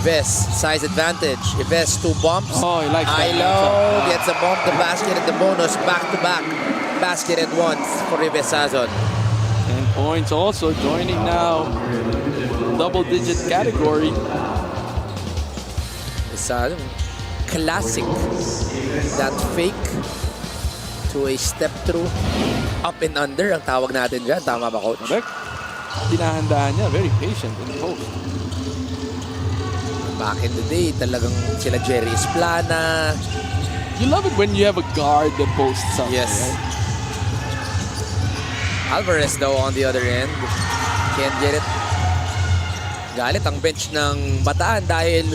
Ives, size advantage. Ives, 2 bumps. Oh, he likes that. High-low, gets a bump, the basket and the bonus. Back-to-back basket at once for Ives Sazon. 10 points also joining now. Double-digit category. Isa, classic. That fake to a step through. Up and under ang tawag natin dyan. Tama ba, Coach? Correct. Dinahandaan niya. Very patient in the post. Back in the day, talagang sila Jerry Esplana. You love it when you have a guard that posts something, Yes. right? Alvarez though on the other end. Can't get it. Galit ang bench ng Bataan dahil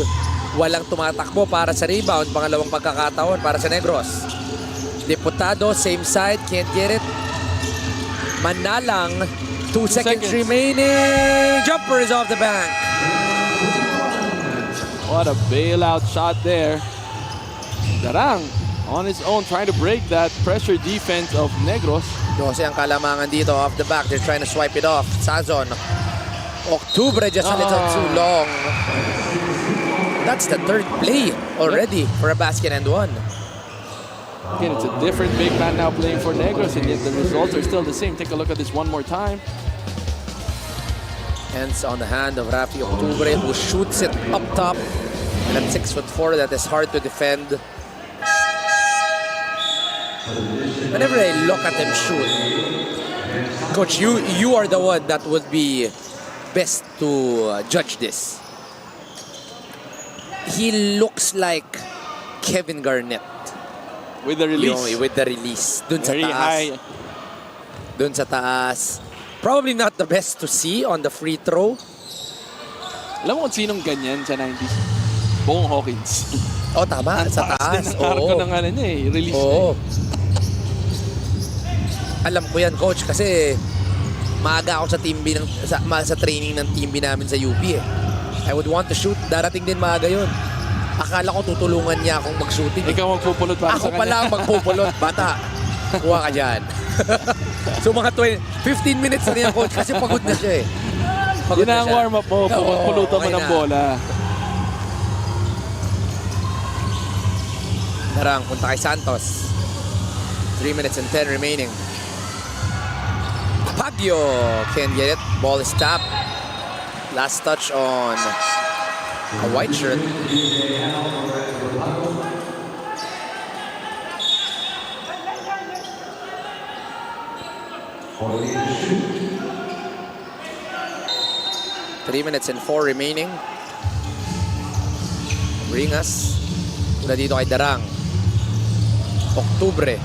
walang tumatakbo para sa rebound. Pangalawang pagkakataon para sa Negros. Diputado, same side, can't get it. Manalang, 2 seconds remaining. Jumper is off the bank. What a bailout shot there. Darang on his own trying to break that pressure defense of Negros. 12 ang kalamangan dito off the back. They're trying to swipe it off. Sazon. Octubre just a little too long. That's the 3rd play already for a basket and one. Again, it's a different big man now playing for Negros, and yet the results are still the same. Take a look at this one more time. Hands on the hand of Rafi Octubre, who shoots it up top. And at 6'4", that is hard to defend. Whenever I look at him shoot, Coach, you are the one that would be best to judge this. He looks like Kevin Garnett. With the release. With the release. Dun sa Very taas. high. Dun sa taas. Probably not the best to see on the free throw. Alam mo kung sinong ganyan sa 90s? Bong Hawkins. Oh, tama. Sa taas. Din ang arko ng ano niya eh. Release niya. Oo. Alam ko yan, Coach, kasi maaga ako sa team B sa training ng team B namin sa UP eh. I would want to shoot. Darating din maaga yun. Akala ko tutulungan niya akong mag-shooting. Ikaw magpupulot para Ako sa kanya. pala ang magpupulot. Bata, kuha ka dyan. So mga 15 minutes na niya, Coach, kasi pagod na siya eh. Yun ang warm-up mo. Pulutan mo okay ng na. bola. Darang, punta kay Santos. 3 minutes and 10 remaining. Baguio can't get it. Ball is tapped. Last touch on a white shirt. Three minutes and 4 remaining. Bringas. Mula dito kay Darang. Octubre.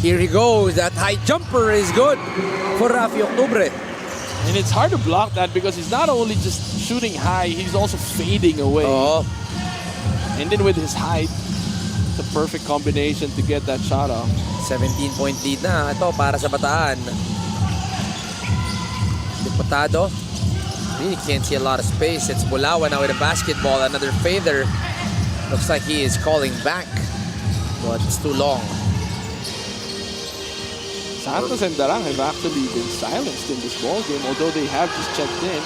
Here he goes. That high jumper is good for Rafi Octubre. And it's hard to block that because he's not only just shooting high, he's also fading away. Oh, And then with his height, it's a perfect combination to get that shot off. 17-point lead na. Ito para sa Bataan. Diputado. Really can't see a lot of space. It's Bulawan now with a basketball. Another fader. Looks like he is calling back. But it's too long. Santos and Darang have actually been silenced in this ball game, although they have just checked in.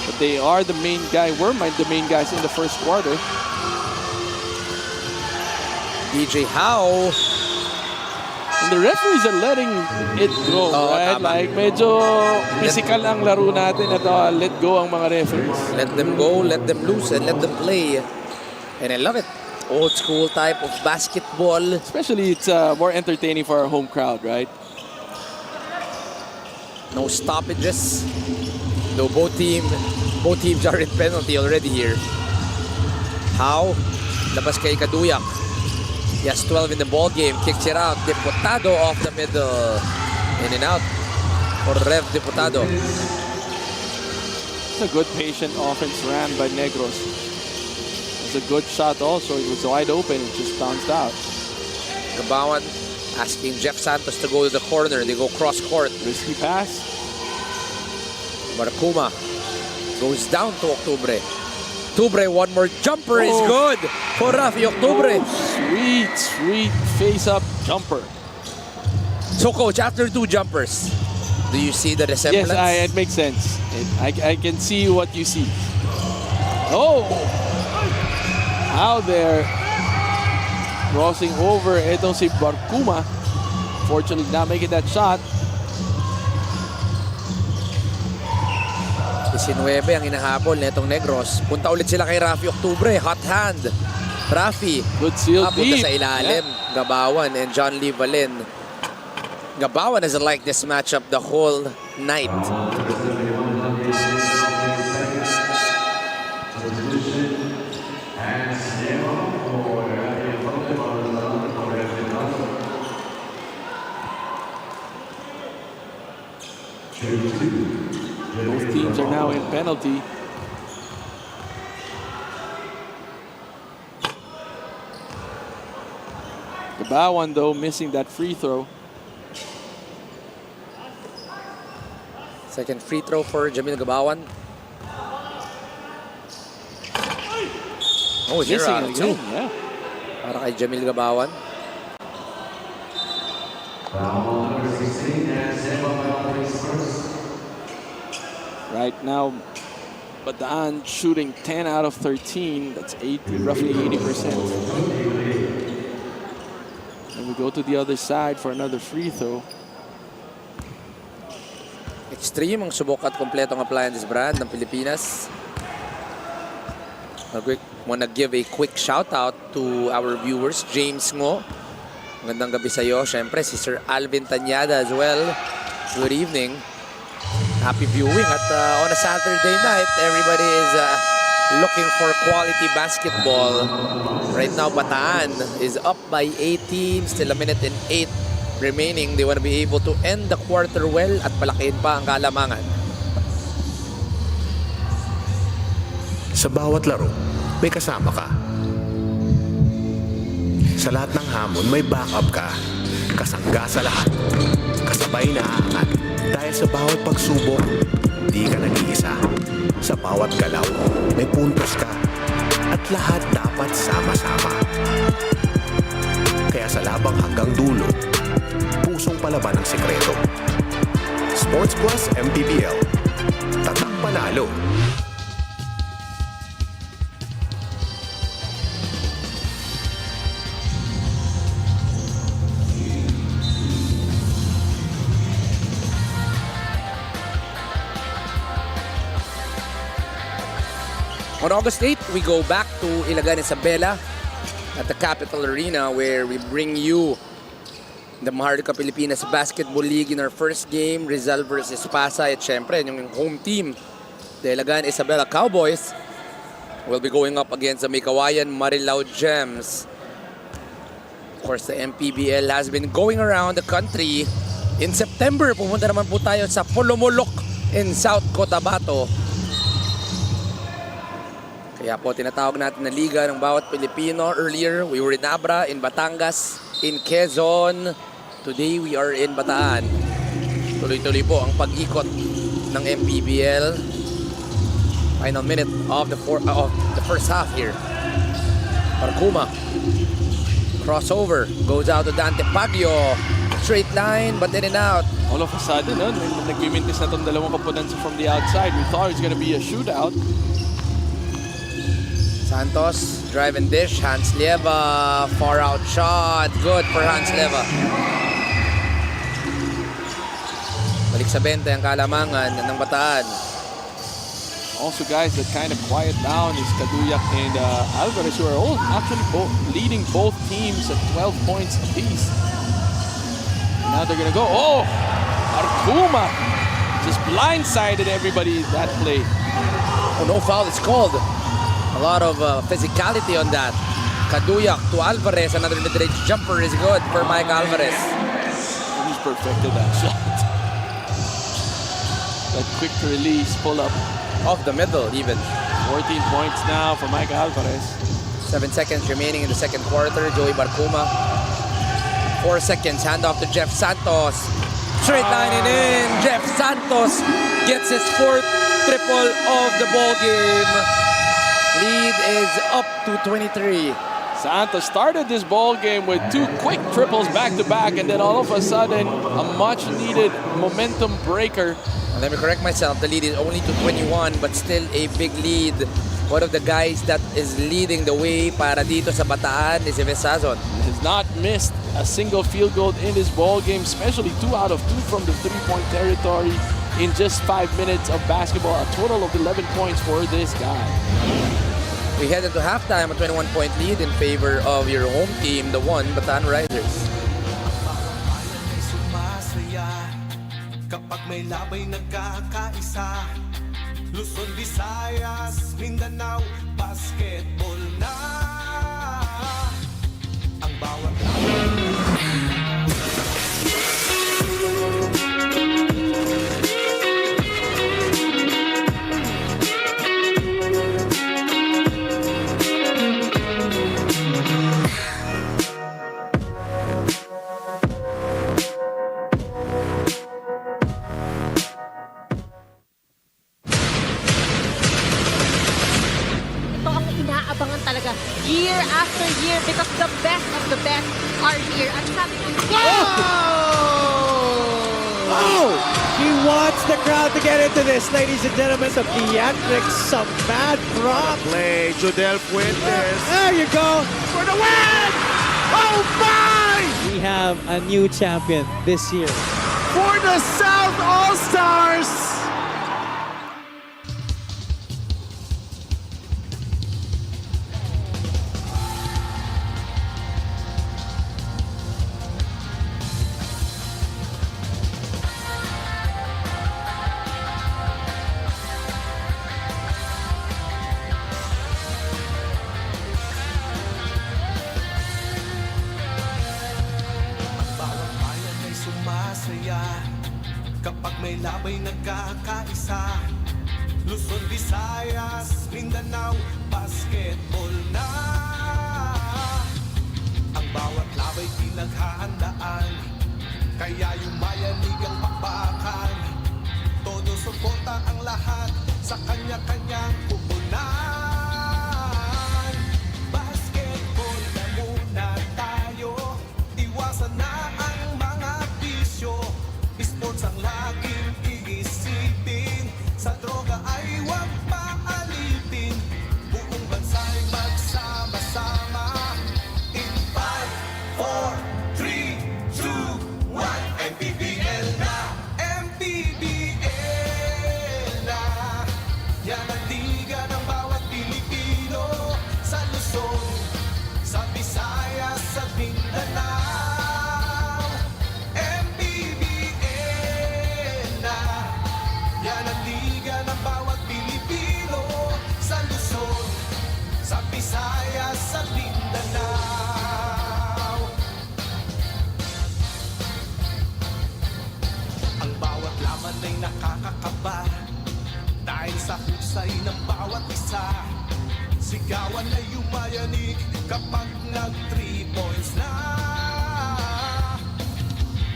But they are the main guy, the main guys in the first quarter. DJ Howe. And the referees are letting it go, Oh, right? tama. Like, medyo physical ang laro natin at let go ang mga referees. Let them go, let them loose, and let them play. And I love it. Old school type of basketball. Especially, it's more entertaining for our home crowd, right? No stoppages. Though both teams are in penalty already here. Howe, labas kay Kaduyak. He has 12 in the ball game. Kicks it out. Diputado off the middle. In and out for Rev Diputado. It's a good patient offense ran by Negros. It's a good shot also. It was wide open. It just bounced out. Gabawan asking Jeff Santos to go to the corner. They go cross court. Risky pass. Barcuma goes down to Octubre. Octubre, one more jumper is Oh. good for Rafi Octubre. Sweet, sweet face-up jumper. So, Coach, after 2 jumpers, do you see the resemblance? Yes, it makes sense. I can see what you see. Oh! Out there. Crossing over. Itong si Barcuma. Fortunately, not making that shot. 19 ang inahabol nitong Negros. Punta ulit sila kay Rafi Octubre. Hot hand. Rafi. Good seal Punta deep. sa ilalim. Gabawan and John Lee Valin. Gabawan has liked this matchup the whole night. Both teams are now in penalty. Gabawan, though, missing that free throw. Second free throw for Jamil Gabawan. Oh, zero Missing out of again, 2. yeah. Para kay Jamil Gabawan. Right now, Bataan shooting 10 out of 13. That's roughly 80%. And we go to the other side for another free throw. Extreme ang subok at kompletong appliances brand ng Pilipinas. I wanna give a quick shout out to our viewers. James Ngo. Magandang gabi sa iyo. Siyempre, si Sir Alvin Tanyada as well. Good evening. Happy viewing at on a Saturday night, everybody is looking for quality basketball. Right now, Bataan is up by 18, still a minute and 8 remaining. They want to be able to end the quarter well at palakihin pa ang kalamangan. Sa bawat laro, may kasama ka. Sa lahat ng hamon, may backup ka. Kasangga sa lahat. Kasabay na aangat. Dahil sa bawat pagsubok, di ka nag-iisa. Sa bawat galaw, may puntos ka. At lahat dapat sama-sama. Kaya sa labang hanggang dulo, pusong palaban ang sikreto. Sports Plus MPBL. Tatak panalo. On August 8, we go back to Ilagan, Isabela at the Capital Arena where we bring you the Maharlika Pilipinas Basketball League in our first game, Rizal versus Pasay. At syempre, yung home team, the Ilagan Isabela Cowboys, will be going up against the Mikawayan Marilao Gems. Of course, the MPBL has been going around the country. In September, pumunta naman po tayo sa Polomolok in South Cotabato. Kaya po tinatawag natin na liga ng bawat Pilipino. Earlier, we were in Abra, in Batangas, in Quezon. Today, we are in Bataan. Tuloy-tuloy po ang pag-ikot ng MPBL. Final minute of the first half here. Barcuma. Crossover. Goes out to Dante Baguio. Straight line, but in and out. All of a sudden, nagmimintis na itong dalawang kapunansa from the outside. We thought it was going to be a shootout. Santos, drive and dish. Hans Lieva, far out shot. Good for Hans Lieva. Balik sa 20 ang kalamangan ng Bataan. Also, guys, that kind of quiet down is Kaduyak and Alvarez, who are all actually leading both teams at 12 points apiece. Now they're going to go. Oh! Barcuma just blindsided everybody that play. Oh, no foul is called. A lot of physicality on that. Kaduyak to Alvarez. Another mid-range jumper is good for Mike Alvarez. He's perfected that shot. That quick release pull-up. Off the middle even. 14 points now for Mike Alvarez. 7 seconds remaining in the second quarter. Joey Barcuma. 4 seconds. Handoff to Jeff Santos. Straight line and in. Jeff Santos. Santos gets his 4th triple of the ball game. Lead is up to 23. Santos started this ball game with 2 quick triples back-to-back, and then all of a sudden, a much-needed momentum breaker. Let me correct myself. The lead is only to 21, but still a big lead. One of the guys that is leading the way para dito sa Bataan is Vesazon. Has not missed a single field goal in this ball game, especially 2 out of 2 from the 3-point territory in just 5 minutes of basketball. A total of 11 points for this guy. We head into halftime, a 21-point lead in favor of your home team, the Bataan Riders. Sumasaya kapag may labay nagkakaisa. Luzon, Visayas, Mindanao, basketball na ang bawat inaabangan talaga year after year because the best of the best are here. At sabi ko, Oh! He wants the crowd to get into this, ladies and gentlemen. Some theatrics, some mad props. Play, Judel Fuentes. There you go. For the win! Oh my! We have a new champion this year. For the South All-Stars! sumasaya kapag may labay nagkakaisa. Luzon, Visayas, Mindanao, basketball na ang bawat labay pinaghahandaan. Kaya yumayanig ang pakbakan. Todo suporta ang lahat sa kanya-kanyang pupunan. Basketball na muna tayo, iwasan na ang mga bisyo. Sports ang laging iisipin, sa droga ay huwag paalipin. Buong bansa'y magsama-sama. In 5, 4, 3, 2, 1, MPBL na, MPBL na. Yan ang liga ng bawat Pilipino, sa Luzon, sa Visayas, sa Mindanao. Yan ang liga ng bawat Pilipino, sa Luzon, sa Visayas, sa Mindanao. Ang bawat laban ay nakakakaba dahil sa husay ng bawat isa. Sigawan ay yumayanig kapag nag-3 points na.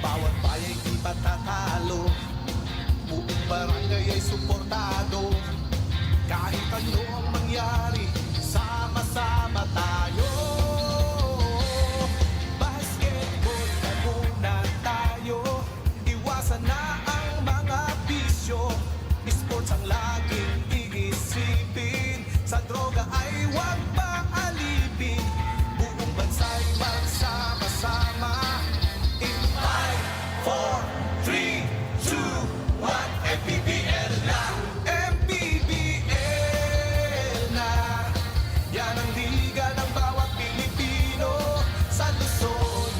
Bawat bayay di patatalo, buong barangay ay suportado. Kahit ano ang mangyari, sama-sama tayo. Basketball na muna tayo, iwasan na ang mga bisyo. Sports ang laging iisipin, sa droga ay huwag paalipin. Buong bansa'y magsama-sama. In 5, 4, 3, 2, MPBL na, MPBL na. Yan ang liga ng bawat Pilipino, sa Luzon,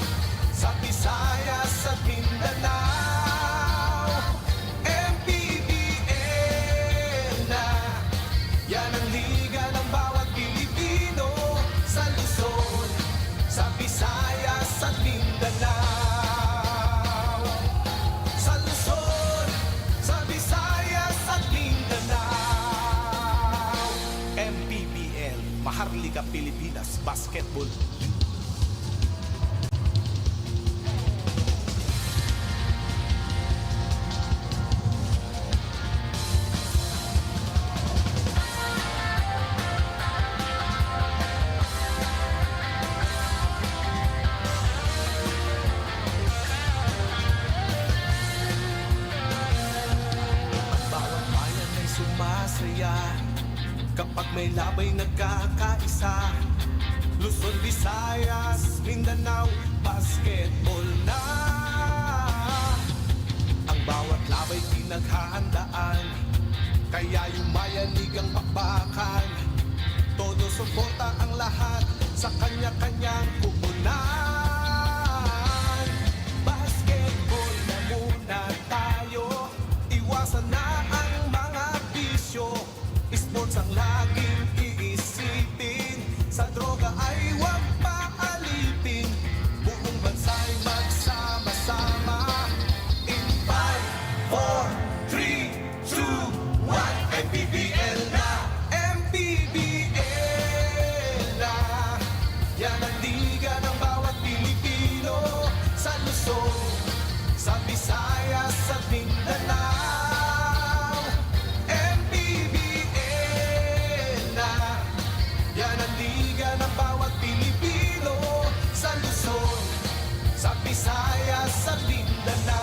sa Visayas at Mindanao. MPBL na. Yan ang liga ng bawat Pilipino, sa Luzon, sa Visayas at Mindanao. Sa Luzon, sa Visayas at Mindanao. MPBL, Maharlika Pilipinas Basketball. kapag may labay nagkakaisa. Luzon, Visayas, Mindanao, basketball na. Ang bawat labay pinaghahandaan, kaya yumayanig ang bakbakan. Todo suporta ang lahat sa kanya-kanyang pupunan. Basketball na muna tayo, iwasan na ang mga bisyo. Sports ang laging iisipin, sa droga ay huwag paalipin. Buong bansa'y magsama-sama. In 5, 4, 3, 2, 1, MPBL na, MPBL na. Yan ang liga ng bawat Pilipino, sa Luzon, sa Visayas, sa Mindanao. Yan ang liga ng bawat Pilipino, sa Luzon, sa Visayas, sa Mindanao.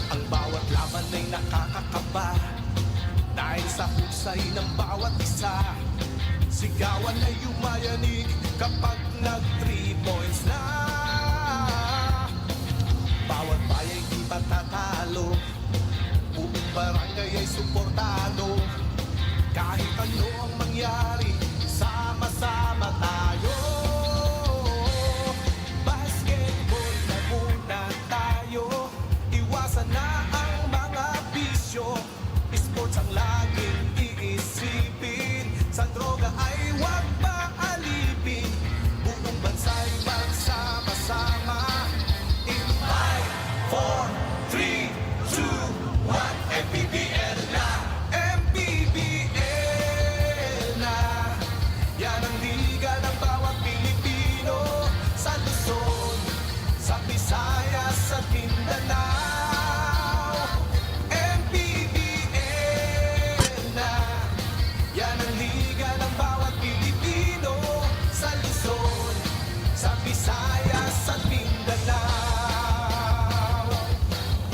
Ang bawat laban ay nakakakaba, dahil sa husay ng bawat isa. Sigawan ay yumayanig kapag nag 3 points na. Bawat bayay di patatalo, buong barangay ay suportado. Kahit ano ang mangyari, sama-sama tayo. Basketball na muna tayo, iwasan na ang mga bisyo. Sports ang laging iisipin, sa droga ay huwag paalipin. Buong bansa'y magsama-sama. In 5, 4, 3, 2, 1, MPBL na, MPBL na. Yan ang liga ng bawat Pilipino, sa Luzon, sa Visayas, sa Mindanao. MPBL na. Yan ang liga ng bawat Pilipino, sa Luzon, sa Visayas, sa Mindanao.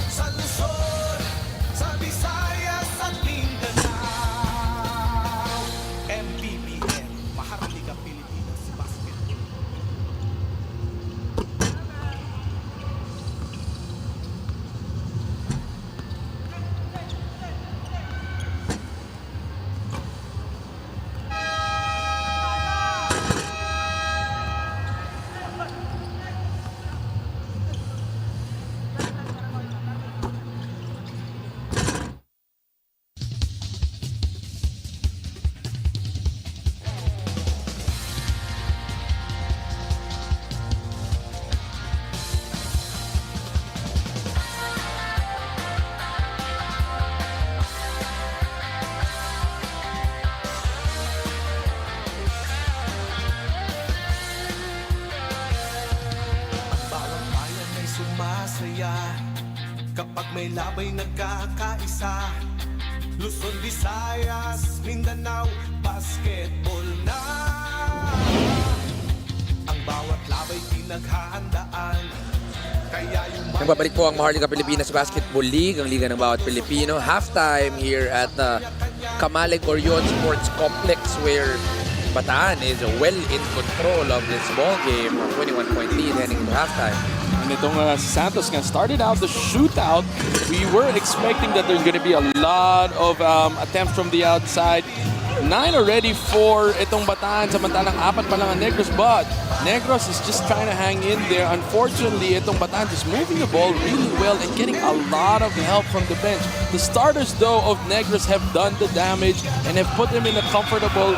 Sa Luzon, sa Visayas at Mindanao. MPBL, Maharlika Pilipinas Basketball. Bawat bayan ay sumasaya kapag may labay nagkakaisa. Luzon, Visayas, Mindanao, basketball na. Ang bawat labay pinaghahandaan, kaya yung Nagbabalik po ang Maharlika Pilipinas Basketball League, ang liga ng bawat Pilipino. Halftime here at the Kamalig Orion Sports Complex, where Bataan is well in control of this ball game. 21-point lead heading into halftime. And itong si Santos nga started out the shootout. We were expecting that there's going to be a lot of attempts from the outside. 9 already for itong Bataan, samantalang 4 pa lang ang Negros. But Negros is just trying to hang in there. Unfortunately, itong Bataan just moving the ball really well and getting a lot of help from the bench. The starters, though, of Negros have done the damage and have put them in a comfortable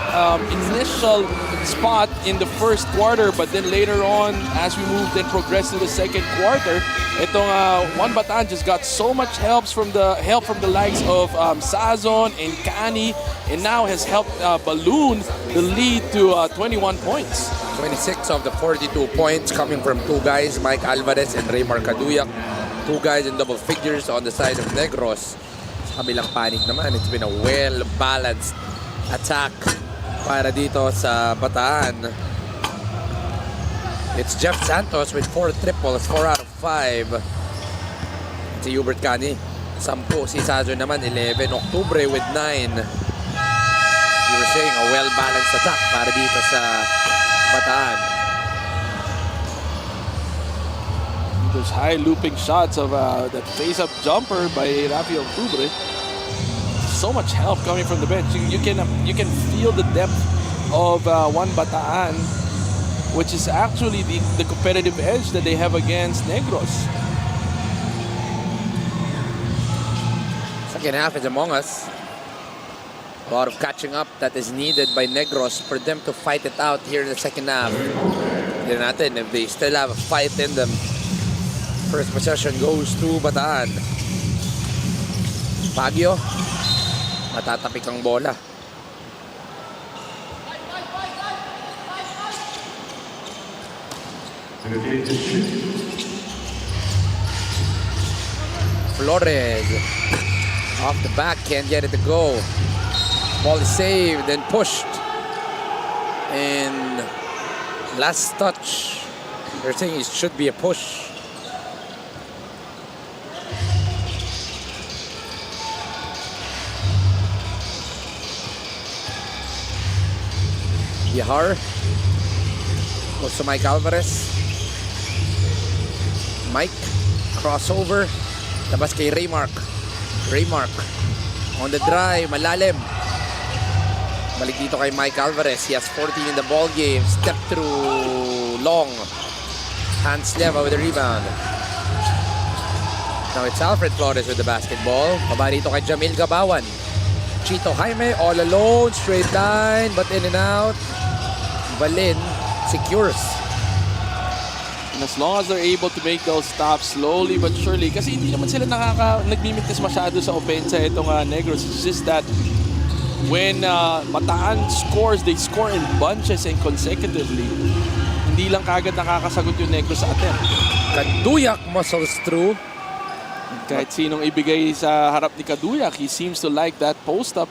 initial spot in the first quarter. But then later on, as we moved and progressed to the second quarter, itong One Bataan just got so much help from the likes of Sazon and Kani, and now has helped balloon the lead to 21 points. 26 of the 42 points coming from two guys, Mike Alvarez and Raymar Caduyak. Two guys in double figures on the side of Negros. Sa kabilang panig naman, it's been a well-balanced attack para dito sa Bataan. It's Jeff Santos with 4 triples, 4 out of 5. Si Hubert Cani 10. Si Sazo naman, 11. Octubre with 9. You were saying a well-balanced attack para dito sa Bataan. Those high looping shots of that face-up jumper by Rafi Octubre. So much help coming from the bench. You can feel the depth of one Bataan, which is actually the competitive edge that they have against Negros. Second half is among us. A lot of catching up that is needed by Negros for them to fight it out here in the second half. Tignan natin if they still have a fight in them. First possession goes to Bataan. Baguio. Matatapik ang bola. Flores. Off the back, can't get it to go. Ball is saved and pushed. And last touch. They're saying it should be a push. Yahar goes to Mike Alvarez. Mike, crossover. Labas kay Raymark. Raymark on the drive, malalim. Balik dito kay Mike Alvarez. He has 14 in the ball game. Step through long. Hans Leva with the rebound. Now it's Alfred Flores with the basketball. Baba dito kay Jamil Gabawan. Chito Jaime all alone. Straight line, but in and out. Balin secures. And as long as they're able to make those stops slowly but surely, kasi hindi naman sila nagmimintis masyado sa opensa itong Negros. It's just that when Bataan scores, they score in bunches and consecutively. Hindi lang kagad nakakasagot yung Negros sa attempt. Kaduyak muscles through. Kahit sinong ibigay sa harap ni Kaduyak, he seems to like that post-up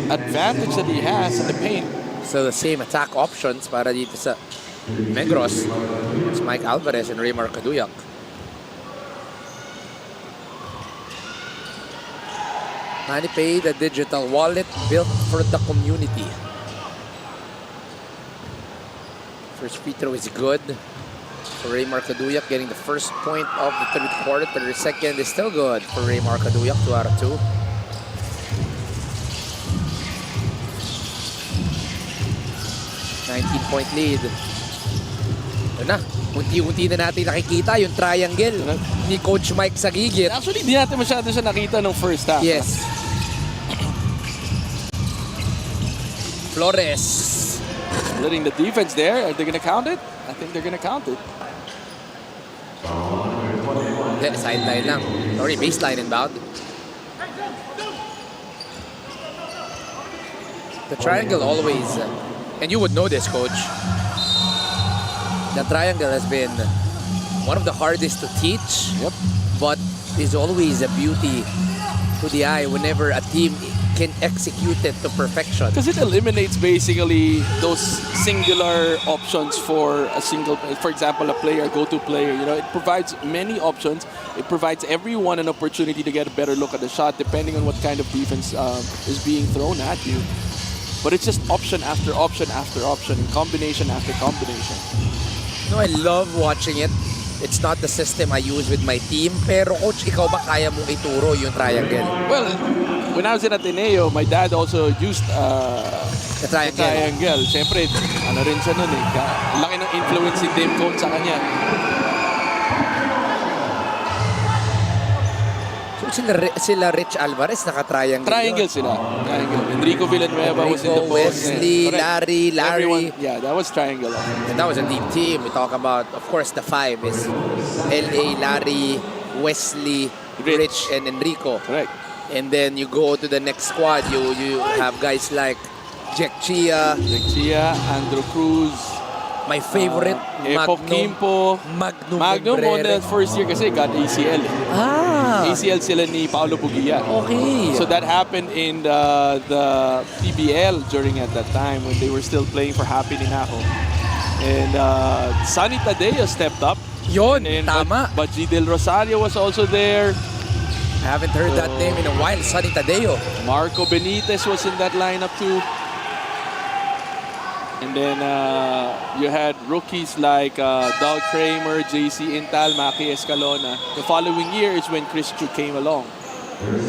advantage that he has in the paint. So the same attack options para dito sa Negros. It's Mike Alvarez and Raymar Kaduyak. Manny paid a digital wallet built for the community. First free throw is good for Raymar Kaduyak, getting the first point of the third quarter. The second is still good for Raymar Kaduyak, 2 out of 2. 19-point lead. Ito na, unti-unti na natin nakikita yung triangle ni Coach Mike sa gigit. Actually, di natin masyado siya nakita nung first half. Yes. Flores. Splitting the defense there. Are they gonna count it? I think they're gonna count it. Hindi, sideline lang. Sorry, baseline inbound. The triangle always, and you would know this, Coach, the triangle has been one of the hardest to teach, but is always a beauty to the eye whenever a team can execute it to perfection. Because it eliminates basically those singular options for a single, for example, a player, go-to player. You know, it provides many options. It provides everyone an opportunity to get a better look at the shot, depending on what kind of defense is being thrown at you. But it's just option after option after option, and combination after combination. No, I love watching it. It's not the system I use with my team. Pero Coach, ikaw ba kaya mong ituro yung triangle? Well, when I was in Ateneo, my dad also used The triangle. Siyempre, ano rin siya nun eh. Laki ng influence ni Dave Cone sa kanya. So sila Rich Alvarez, naka-triangle. Triangle sila. Triangle. Enrico Villanueva was in the post. Wesley, Larry. Everyone, yeah, that was triangle. And that was a deep team. We talk about, of course, the 5 is L.A., Larry, Wesley, Rich, and Enrico. Correct. And then you go to the next squad, you have guys like Jack Chia, Andrew Cruz, my favorite, Epo Kimpo. Magnum on the first year kasi got ACL. ACL sila ni Paolo Bugia. Okay. So that happened in the PBL during at that time when they were still playing for Happy Ninaco. And Sonny Tadeo stepped up. Yon, tama. But G. Del Rosario was also there. Haven't heard that name in a while. Sonny Tadeo. Marco Benitez was in that lineup too. And then you had rookies like Doug Kramer, JC Intal, Maki Escalona. The following year is when Chris Chu came along.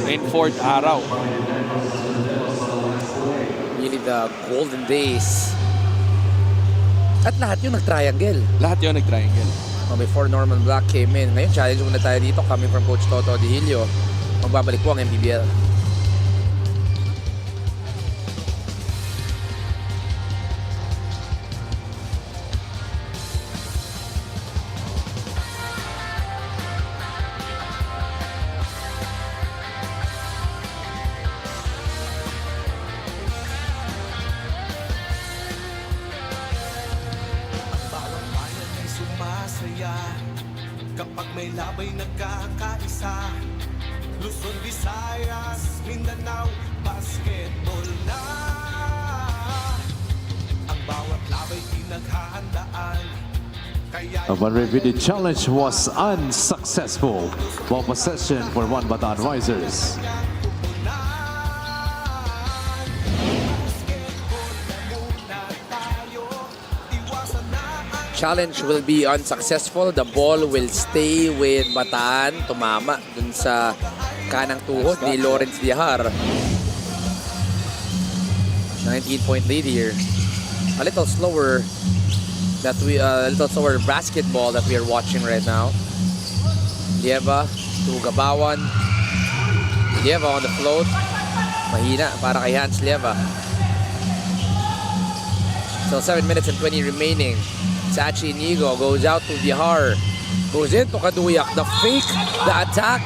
In fourth araw. Really the golden days. At lahat yung nag-triangle. Lahat yun nag-triangle. Before Norman Black came in. Ngayon, challenge muna tayo dito coming from Coach Toto Di Hilio. Magbabalik po ang MPBL. Bawat bayan ay sumasaya kapag may labay nagkakaisa. Luzon, Visayas, Mindanao, basketball na. Ang bawat labay pinaghahandaan. Kaya Upon review, the challenge was unsuccessful. Ball possession for one Bataan Risers. Challenge will be unsuccessful. The ball will stay with Bataan. Tumama dun sa kanang tuhod ni Lawrence Diahar. 19-point lead here. A little slower basketball that we are watching right now. Lieva to Gabawan. Lieva on the float. Mahina para kay Hans Lieva. Still 7 minutes and 20 remaining. Sachi Inigo goes out to Diahar. Goes into Kaduyak. The fake, the attack,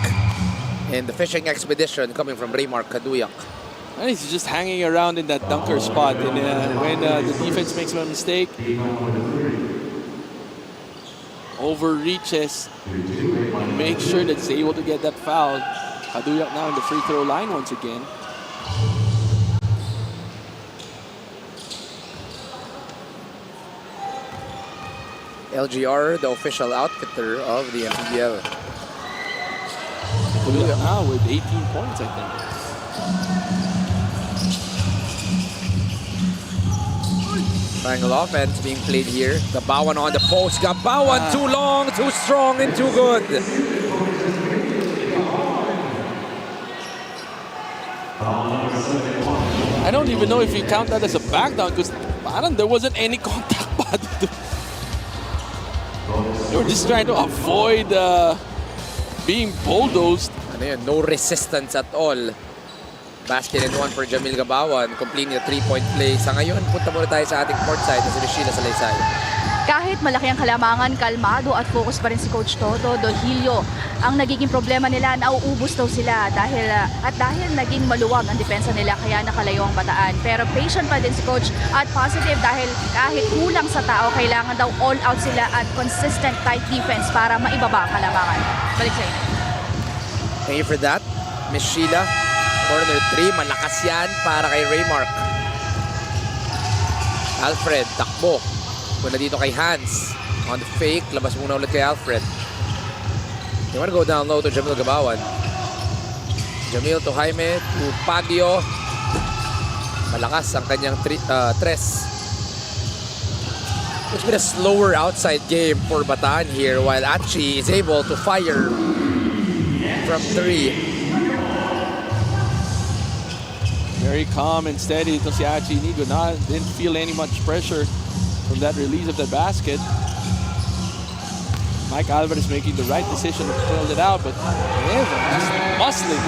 and the fishing expedition coming from Raymark Kaduyak. And he's just hanging around in that dunker spot. And when the defense makes a mistake, overreaches, and make sure that he's able to get that foul. Kaduyak now in the free throw line once again. LGR, the official outfitter of the MPBL. Kaduyak now with 18 points, I think. Triangle offense being played here. Gabawan on the post. Gabawan too long, too strong, and too good. I don't even know if you count that as a back down because there wasn't any contact. They were just trying to avoid being bulldozed. Ano yun, no resistance at all. Basket and one for Jamil Gabawan, completing a 3-point play. Sa ngayon, punta muna tayo sa ating courtside na si Sheila Salaysay. Kahit malaki ang kalamangan, kalmado at focus pa rin si Coach Toto Dohilio. Ang nagiging problema nila, nauubos daw sila dahil naging maluwag ang depensa nila kaya nakalayo ang Bataan. Pero patient pa din si Coach at positive dahil kahit kulang sa tao, kailangan daw all out sila at consistent tight defense para maibaba ang kalamangan. Balik sa inyo. Thank you for that, Miss Sheila. Corner 3, malakas yan para kay Raymark. Alfred, takbo. Muna dito kay Hans. On the fake, labas muna ulit kay Alfred. You wanna go down low to Jamil Gabawan. Jamil to Jaime, to Pagio. Malakas ang kanyang tres. It's been a slower outside game for Bataan here while Achi is able to fire from 3. Very calm and steady to si Achi Inigo. Didn't feel any much pressure from that release of the basket. Mike Alvarez making the right decision to throw it out, but just muscling.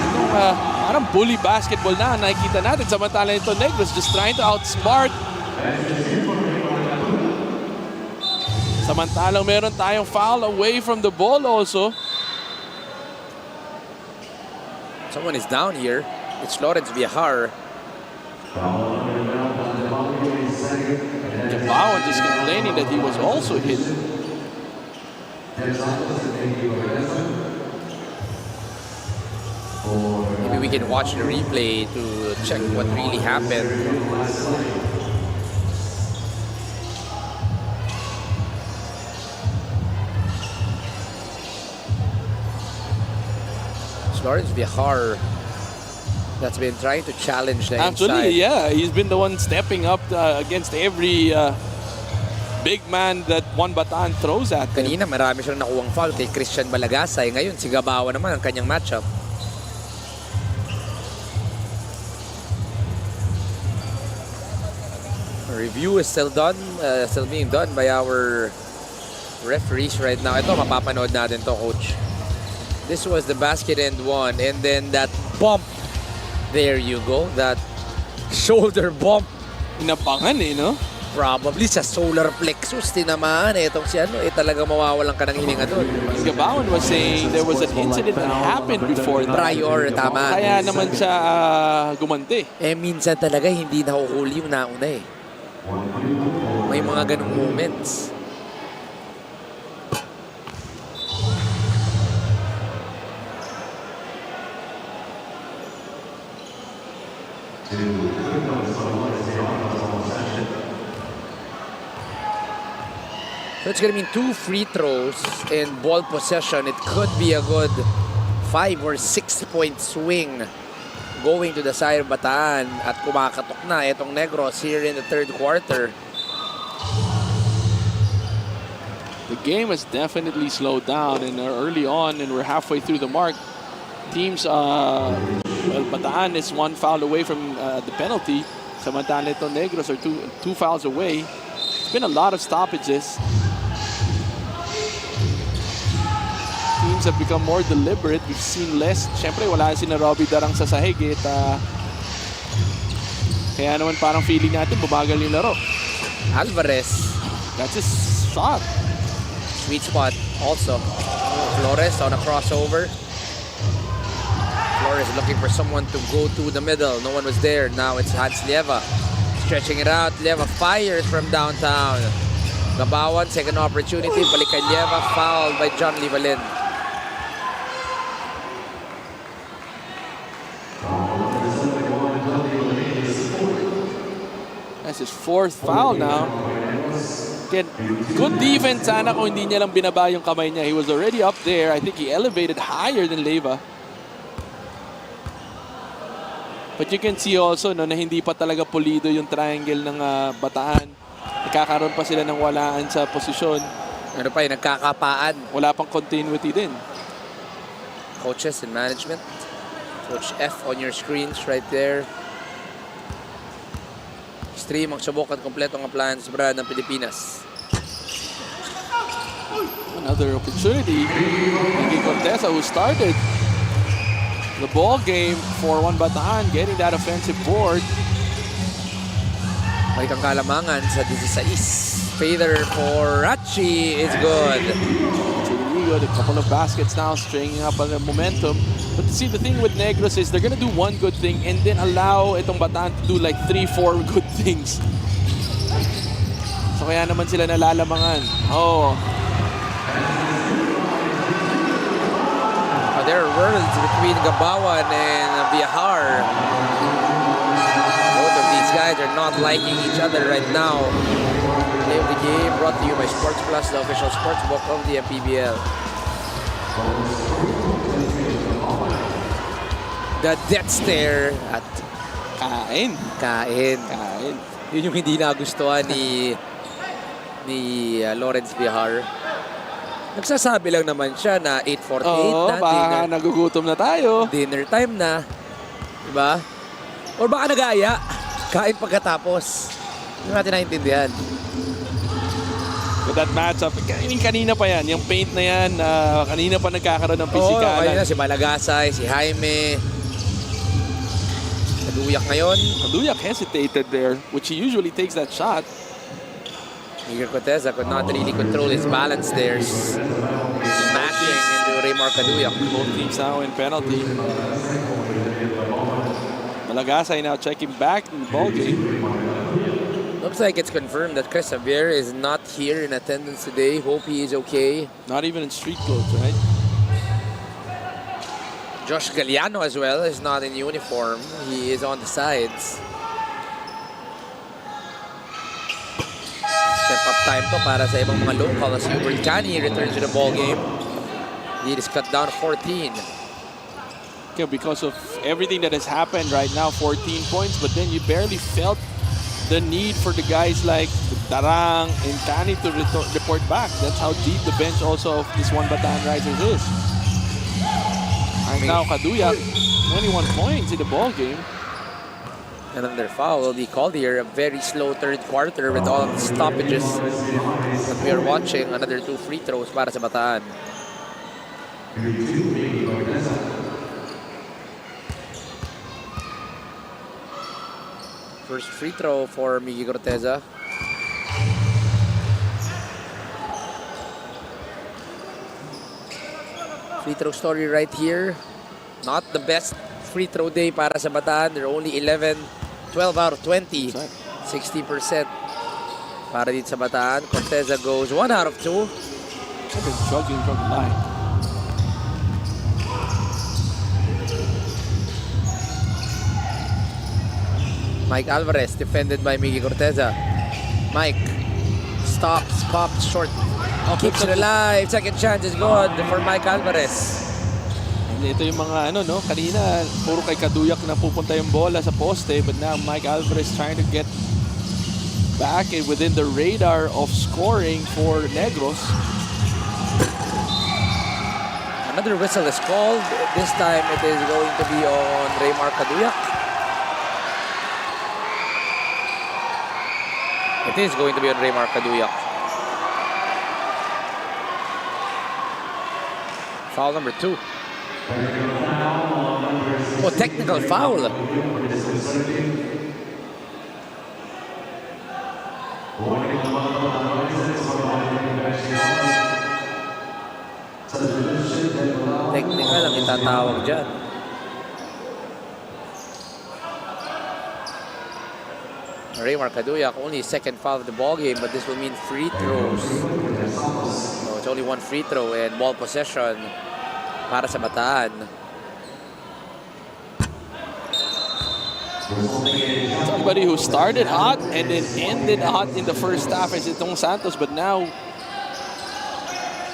Parang bully basketball na nakikita natin. Samantala ito, Negros just trying to outsmart. Samantalang meron tayong foul away from the ball also. Someone is down here. It's Lawrence Diahar. Gabawan just complaining that he was also hit. Maybe we can watch the replay to check what really happened. Lawrence Vijar that's been trying to challenge the Actually, inside. yeah, he's been the one stepping up against every big man that Juan Bataan throws at him. Kanina marami siyang nakuwang foul kay Christian Balagasay. Ngayon si Gabawa naman ang kanyang matchup. Review is still being done by our referees right now. Ito, mapapanood natin to, coach. This was the basket end one, and then that bump. There you go. That shoulder bump. Inabangan no? Probably sa solar plexus tinamaan. Itong si talaga mawawalan ka ng hininga doon. Gabawan was saying there was an incident that happened before that. Prior, tama. Kaya naman siya gumanti. Minsan talaga hindi nahuhuli yung nauna eh. May mga ganong moments. So it's going to mean 2 free throws and ball possession. It could be a good 5 or 6 point swing going to the side of Bataan at kumakatok na itong Negros here in the third quarter. The game has definitely slowed down and early on, and we're halfway through the mark. Teams, Bataan is 1 foul away from the penalty. Samantala ito Negros are two fouls away. It's been a lot of stoppages. Teams have become more deliberate. We've seen less. Siyempre, wala si na Robbie Darang sa sahig. Kaya naman parang feeling natin bumagal yung laro. Alvarez. That's his shot. Sweet spot also. Flores on a crossover. Flores looking for someone to go to the middle. No one was there. Now it's Hans Lieva. Stretching it out. Lieva fires from downtown. Gabawan, second opportunity. Balikan Lieva. Fouled by John Livalin. That's his 4th foul now. Again, good defense sana kung hindi niya lang binaba yung kamay niya. He was already up there. I think he elevated higher than Leyva. But you can see also na hindi pa talaga pulido yung triangle ng Bataan. Nagkakaroon pa sila ng walaan sa posisyon. Ano pa yung nagkakapaan. Wala pang continuity din. Coaches and management. Coach F on your screens right there. Stream ang subok at kompletong appliance brand ng Pilipinas. Another opportunity. Iggy Contessa, who started the ball game for Juan Bataan, getting that offensive board. May kang kalamangan sa 16. Fader for Rachi is good. A couple of baskets now, stringing up on the momentum. But see, the thing with Negros is they're gonna do one good thing and then allow itong Bataan to do like 3-4 good things. So kaya naman sila nalalamangan. Oh. There are worlds between Gabawan and Vijar. Both of these guys are not liking each other right now. Play of the game brought to you by Sports Plus, the official sports book of the MPBL. The death stare at Kain. Yun yung hindi nagustuhan ni Lawrence Vijar. Nagsasabi lang naman siya na 8:48 na. Baka nagugutom na tayo. Dinner time na. Diba? Or baka nag-aaya. Kain pagkatapos. Hindi natin naintindihan. But that matchup, kanina pa yan. Yung paint na yan, kanina pa nagkakaroon ng pisikalan. Oo, kanina si Balagasay, si Jaime. Kaduyak ngayon. Kaduyak hesitated there, which he usually takes that shot. Iggy Contessa could not really control his balance there. Smashing into Raymar Kaduyak. Both teams now in penalty. Balagasay now checking back in the ball game. Looks like it's confirmed that Chris Javier is not here in attendance today. Hope he is okay. Not even in street clothes, right? Josh Galliano as well is not in uniform. He is on the sides. Step up time to para sa ibang mga local. As Hubert Cani returns to the ball game. Lead is cut down to 14. because of everything that has happened right now, 14 points, but then you barely felt the need for the guys like Tarang and Tani to report back. That's how deep the bench also of this one Bataan Risers is. Right now, Kaduyak, 21 points in the ball game. Another foul will be called here. A very slow third quarter with all of the stoppages that we are watching. Another 2 free throws para sa Bataan. First free throw for Miggy Corteza. Free throw story right here. Not the best free throw day para sa Bataan. They're only 12 out of 20. 60% para dito sa Bataan. Corteza goes 1 out of 2. Struggling from the line. Mike Alvarez defended by Miggy Corteza. Mike stops, pops short. Keeps it alive. Second chance is good for Mike Alvarez. Ito yung mga kanina puro kay Kaduyak na pupunta yung bola sa poste, but now Mike Alvarez trying to get back within the radar of scoring for Negros. Another whistle is called. This time it is going to be on Raymar Kaduyak. It is going to be on Raymar Kaduyak. Foul number 2. Oh, technical foul. Technical ang itatawag dyan. Raymar Kaduyak, only second foul of the ball game, but this will mean free throws. So it's only 1 free throw and ball possession para sa Bataan. Somebody who started hot and then ended hot in the first half is itong Santos, but now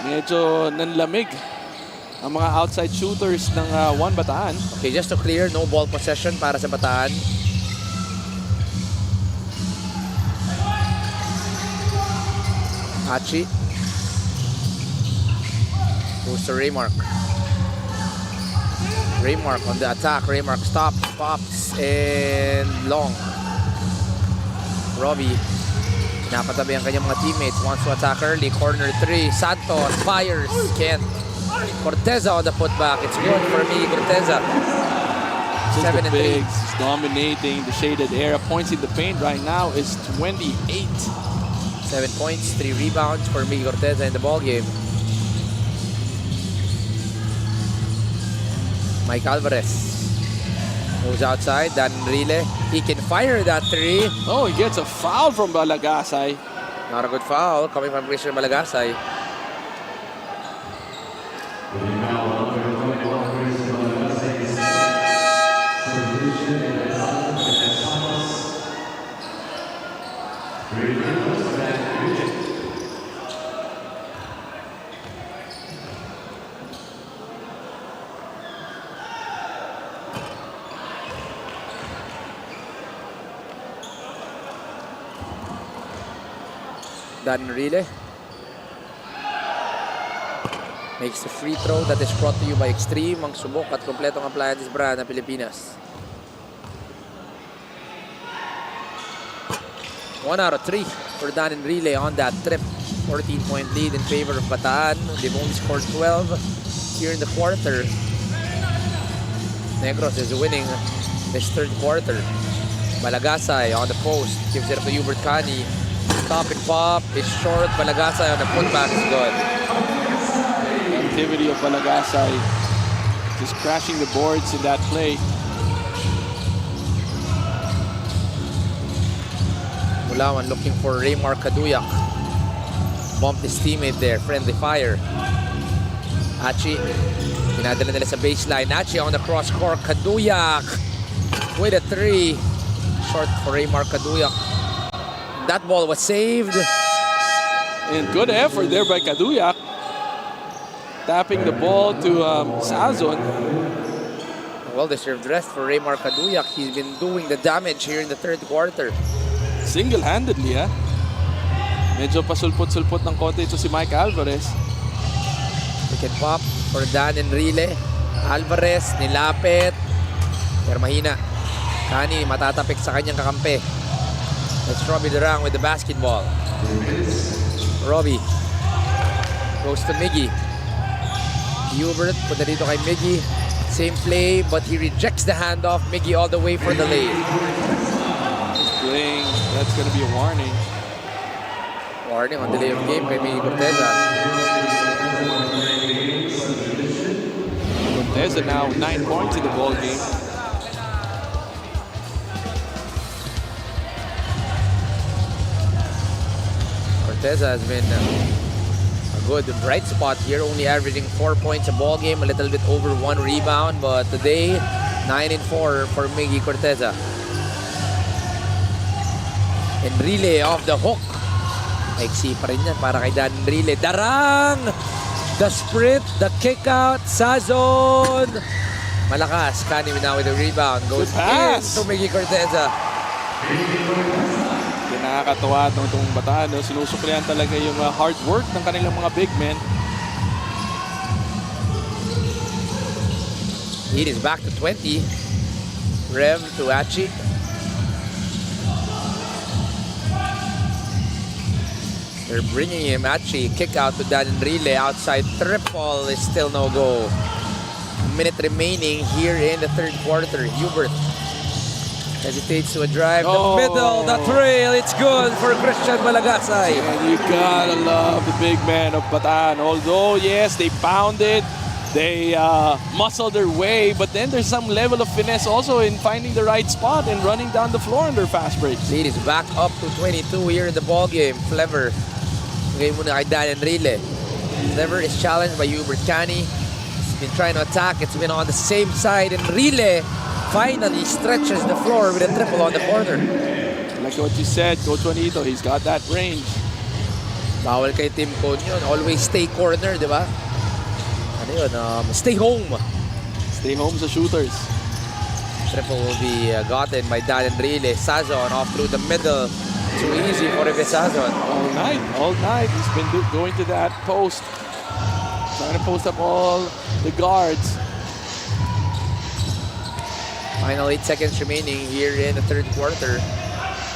medyo nanlamig ang mga outside shooters ng One Bataan. Okay, just to clear, no ball possession para sa Bataan. Hachi goes to Raymark. Raymark on the attack. Raymark stops, pops, and long. Robbie, napatabi ang kanyang mga teammates. Wants to attack early. Corner 3. Santos fires. Can't. Corteza on the putback. It's good for me, Corteza. Just 7 the and 3. bigs dominating the shaded area. Points in the paint right now is 28. 7 points, 3 rebounds for Miggy Corteza in the ball game. Mike Alvarez goes outside. Dan Rile, he can fire that 3. Oh, he gets a foul from Malagasay. Not a good foul coming from Christian Malagasay. Dan Rile makes the free throw that is brought to you by Extreme, ang subok at kompletong appliances brand ng Pilipinas. 1 out of 3 for Dan Rile on that trip. 14-point lead in favor of Bataan. They've only scored 12 here in the quarter. Negros is winning this third quarter. Malagasay on the post, gives it up to Hubert Kani. Stop and pop is short. Malagasay on the putback is good. Activity of Malagasay, just crashing the boards in that play. Mulawan looking for Raymar Kaduyak. Bumped his teammate there. Friendly fire. Achi. Pinadala nila sa baseline. Achi on the cross court. Kaduyak with a 3. Short for Raymar Kaduyak. That ball was saved. And good effort there by Kaduyak. Tapping the ball to Sazon. Well-deserved rest for Raymar Caduyak. He's been doing the damage here in the third quarter. Single-handedly, ha? Medyo pasulpot-sulpot ng konti ito si Mike Alvarez. Pick and pop for Dan Enrile. Alvarez, nilapit. Pero mahina. Kani, matatapik sa kanyang kakampi. That's Robbie Durang with the basketball. Robbie goes to Miggy. Hubert, punta dito kay Miggy. Same play, but he rejects the handoff. Miggy all the way for the lane. He's playing. That's going to be a warning. Warning on delay of game kay Miggy Corteza. Corteza now 9 points in the ball game. Corteza has been a good bright spot here, only averaging 4 points a ball game, a little bit over 1 rebound, but today 9 and 4 for Miggy Corteza. Enrile off the hook. Maiksi pa rin yan para kay Dan Enrile. Darang! The sprint, the kick out, Sazon! Malakas. Kani now with the rebound. Goes in to Miggy Corteza. Nakakatawa itong Bataan. No? Sinusuklihan talaga yung hard work ng kanilang mga big men. It is back to 20. Rev to Achi. They're bringing him. Achi, kick out to Dan Enrile. Outside triple is still no go. A minute remaining here in the third quarter. Hubert hesitates to a drive. The middle, the trail. It's good for Christian Malagasay. And you gotta love the big man of Bataan. Although, yes, they pounded, they muscled their way, but then there's some level of finesse also in finding the right spot and running down the floor under fast breaks. Lead is back up to 22 here in the ball game. Flever. Game muna kay Dan Enrile. Flever is challenged by Hubert Cani. He's been trying to attack. It's been on the same side. Enrile finally stretches the floor with a triple on the corner. Like what you said, Coach Juanito, he's got that range. Bawal kay Tim Cone yun. Always stay corner, di ba? Ano yun? Stay home. Stay home sa shooters. Triple will be gotten by Dan Enrile. Sazon off through the middle. Too easy for Reve Sazon. All night, he's been going to that post. Trying to post up all the guards. Final 8 seconds remaining here in the third quarter.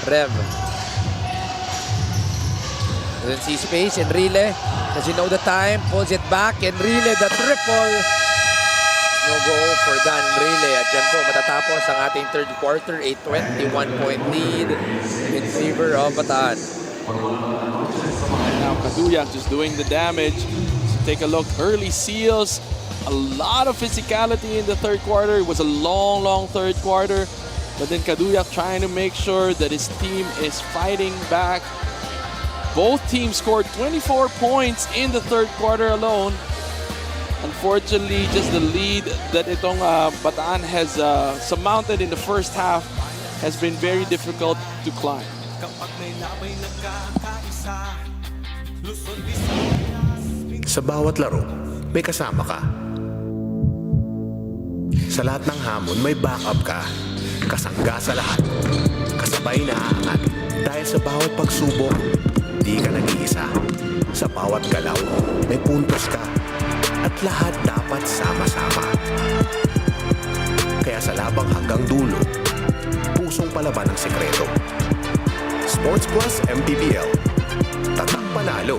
Rev doesn't see space. Enrile, does he know the time? Pulls it back. Enrile, the triple. No go for Dan Enrile. At dyan po matatapos ang ating third quarter. A 21-point lead in favor of Bataan. And now Caduyak just doing the damage. So take a look. Early seals. A lot of physicality in the third quarter. It was a long third quarter. But then Caduyak trying to make sure that his team is fighting back. Both teams scored 24 points in the third quarter alone. Unfortunately, just the lead that itong Bataan has surmounted in the first half has been very difficult to climb. Sa bawat laro, may kasama ka. Sa lahat ng hamon, may backup ka. Kasangga sa lahat. Kasabay na aangat. Dahil sa bawat pagsubok, di ka nag-iisa. Sa bawat galaw, may puntos ka. At lahat dapat sama-sama. Kaya sa labang hanggang dulo, pusong palaban ang sekreto. Sports Plus MPBL. Tatak panalo.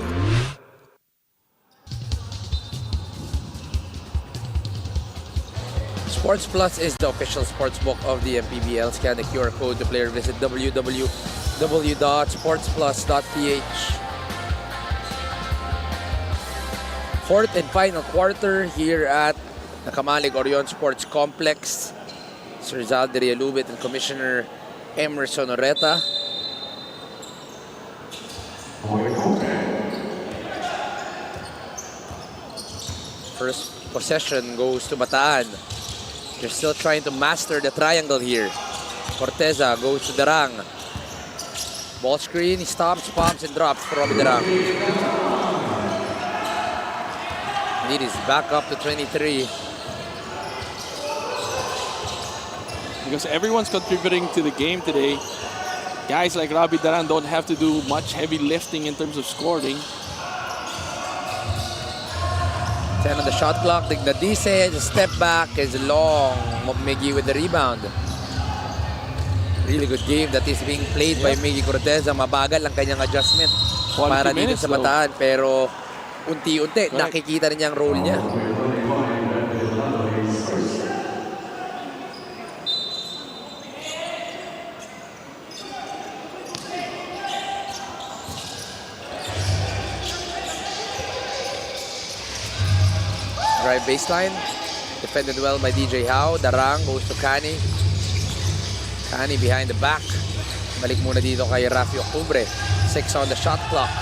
Sports Plus is the official sports book of the MPBL. Scan the QR code to play or visit www.sportsplus.ph. Fourth and final quarter here at the Kamalig Orion Sports Complex. Sir Zalde Rialubit and Commissioner Emerson Oreta. First possession goes to Bataan. They're still trying to master the triangle here. Corteza goes to Darang. Ball screen, he stops, pumps, and drops for Robbie Darang. Lead is back up to 23. because everyone's contributing to the game today. Guys like Robbie Daran don't have to do much heavy lifting in terms of scoring. 10 on the shot clock. Dignadice, step back is long. Miggy with the rebound. Really good game that is being played by Miggy Corteza. Mabagal ang kanyang adjustment para dito sa Bataan. Pero unti-unti, nakikita rin niya ang role niya. Drive baseline. Defended well by DJ Howe. Darang goes to Kani. Kani behind the back. Balik muna dito kay Rafi Octubre. 6 on the shot clock.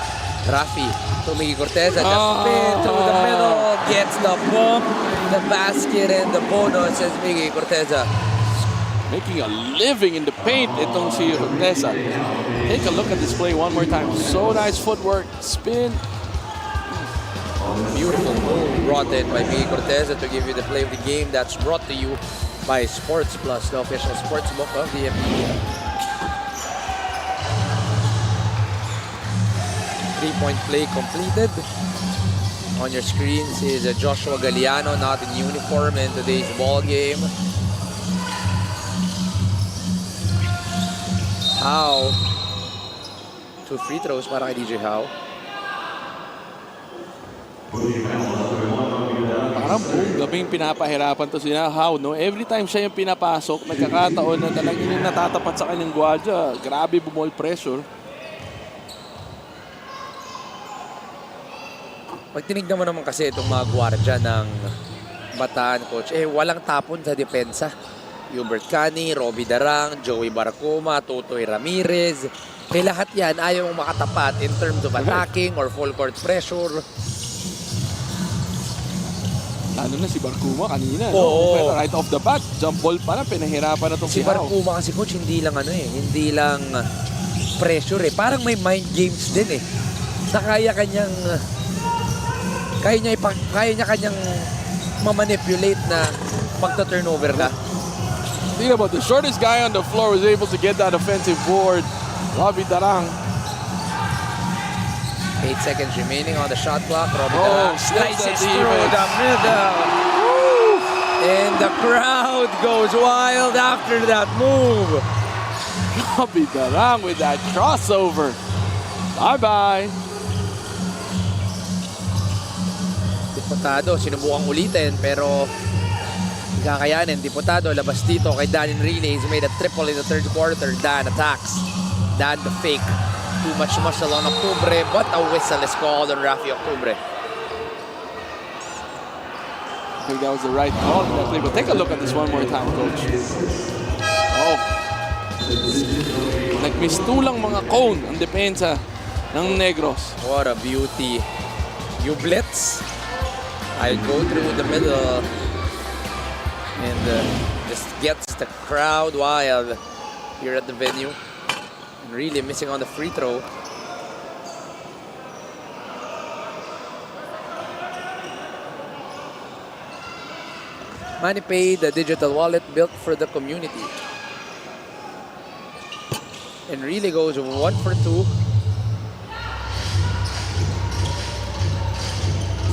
Rafi to Miggy Corteza. Just spin through the middle. Gets the bump, the basket, and the bonus as Miggy Corteza. Making a living in the paint, itong si Corteza. Take a look at this play one more time. So nice footwork, spin. Beautiful move brought in by Miggy Corteza to give you the play of the game. That's brought to you by Sports Plus, the official sports book of the MPBL. 3-point play completed. On your screens is Joshua Galliano, not in uniform in today's ball game. Howe. 2 free throws para kay DJ Howe. Parang buong gabing pinapahirapan to si Howe, no? Every time siya yung pinapasok, nagkakataon na talagang yung natatapat sa kanyang gwadya. Grabe bumall pressure. Pag tinignan mo naman kasi itong mga gwardya ng Bataan, coach, walang tapon sa depensa. Hubert Cani, Robbie Darang, Joey Barcoma, Totoy Ramirez. Lahat yan ayaw mong makatapat in terms of attacking or full court pressure. Lalo na si Barcuma kanina, Oo. no? Pero right off the bat, jump ball pa na, pinahirapan na itong Si si Howe. Barcuma kasi, coach, hindi lang hindi lang pressure Parang may mind games din na kaya niya kanyang mamanipulate na magta-turnover na. Think about the shortest guy on the floor was able to get that offensive board. Robbie Darang. 8 seconds remaining on the shot clock. Robbie Darang slices that's through the middle. And the crowd goes wild after that move. Robbie Darang with that crossover. Bye-bye. Diputado, sinubukang ulitin pero hindi kakayanin. Diputado, labas dito kay Dan in relay. He's made a triple in the third quarter. Dan attacks. Dan the fake. Too much muscle on Octubre, but a whistle is called on Rafi Octubre. I think that was the right call in that play, but take a look at this one more time, coach. Oh. Nagmistulang mga cone ang depensa ng Negros. What a beauty. You blitz. I go through the middle. And just gets the crowd wild here at the venue. And really missing on the free throw. Manny paid the digital wallet built for the community. And really goes 1 for 2.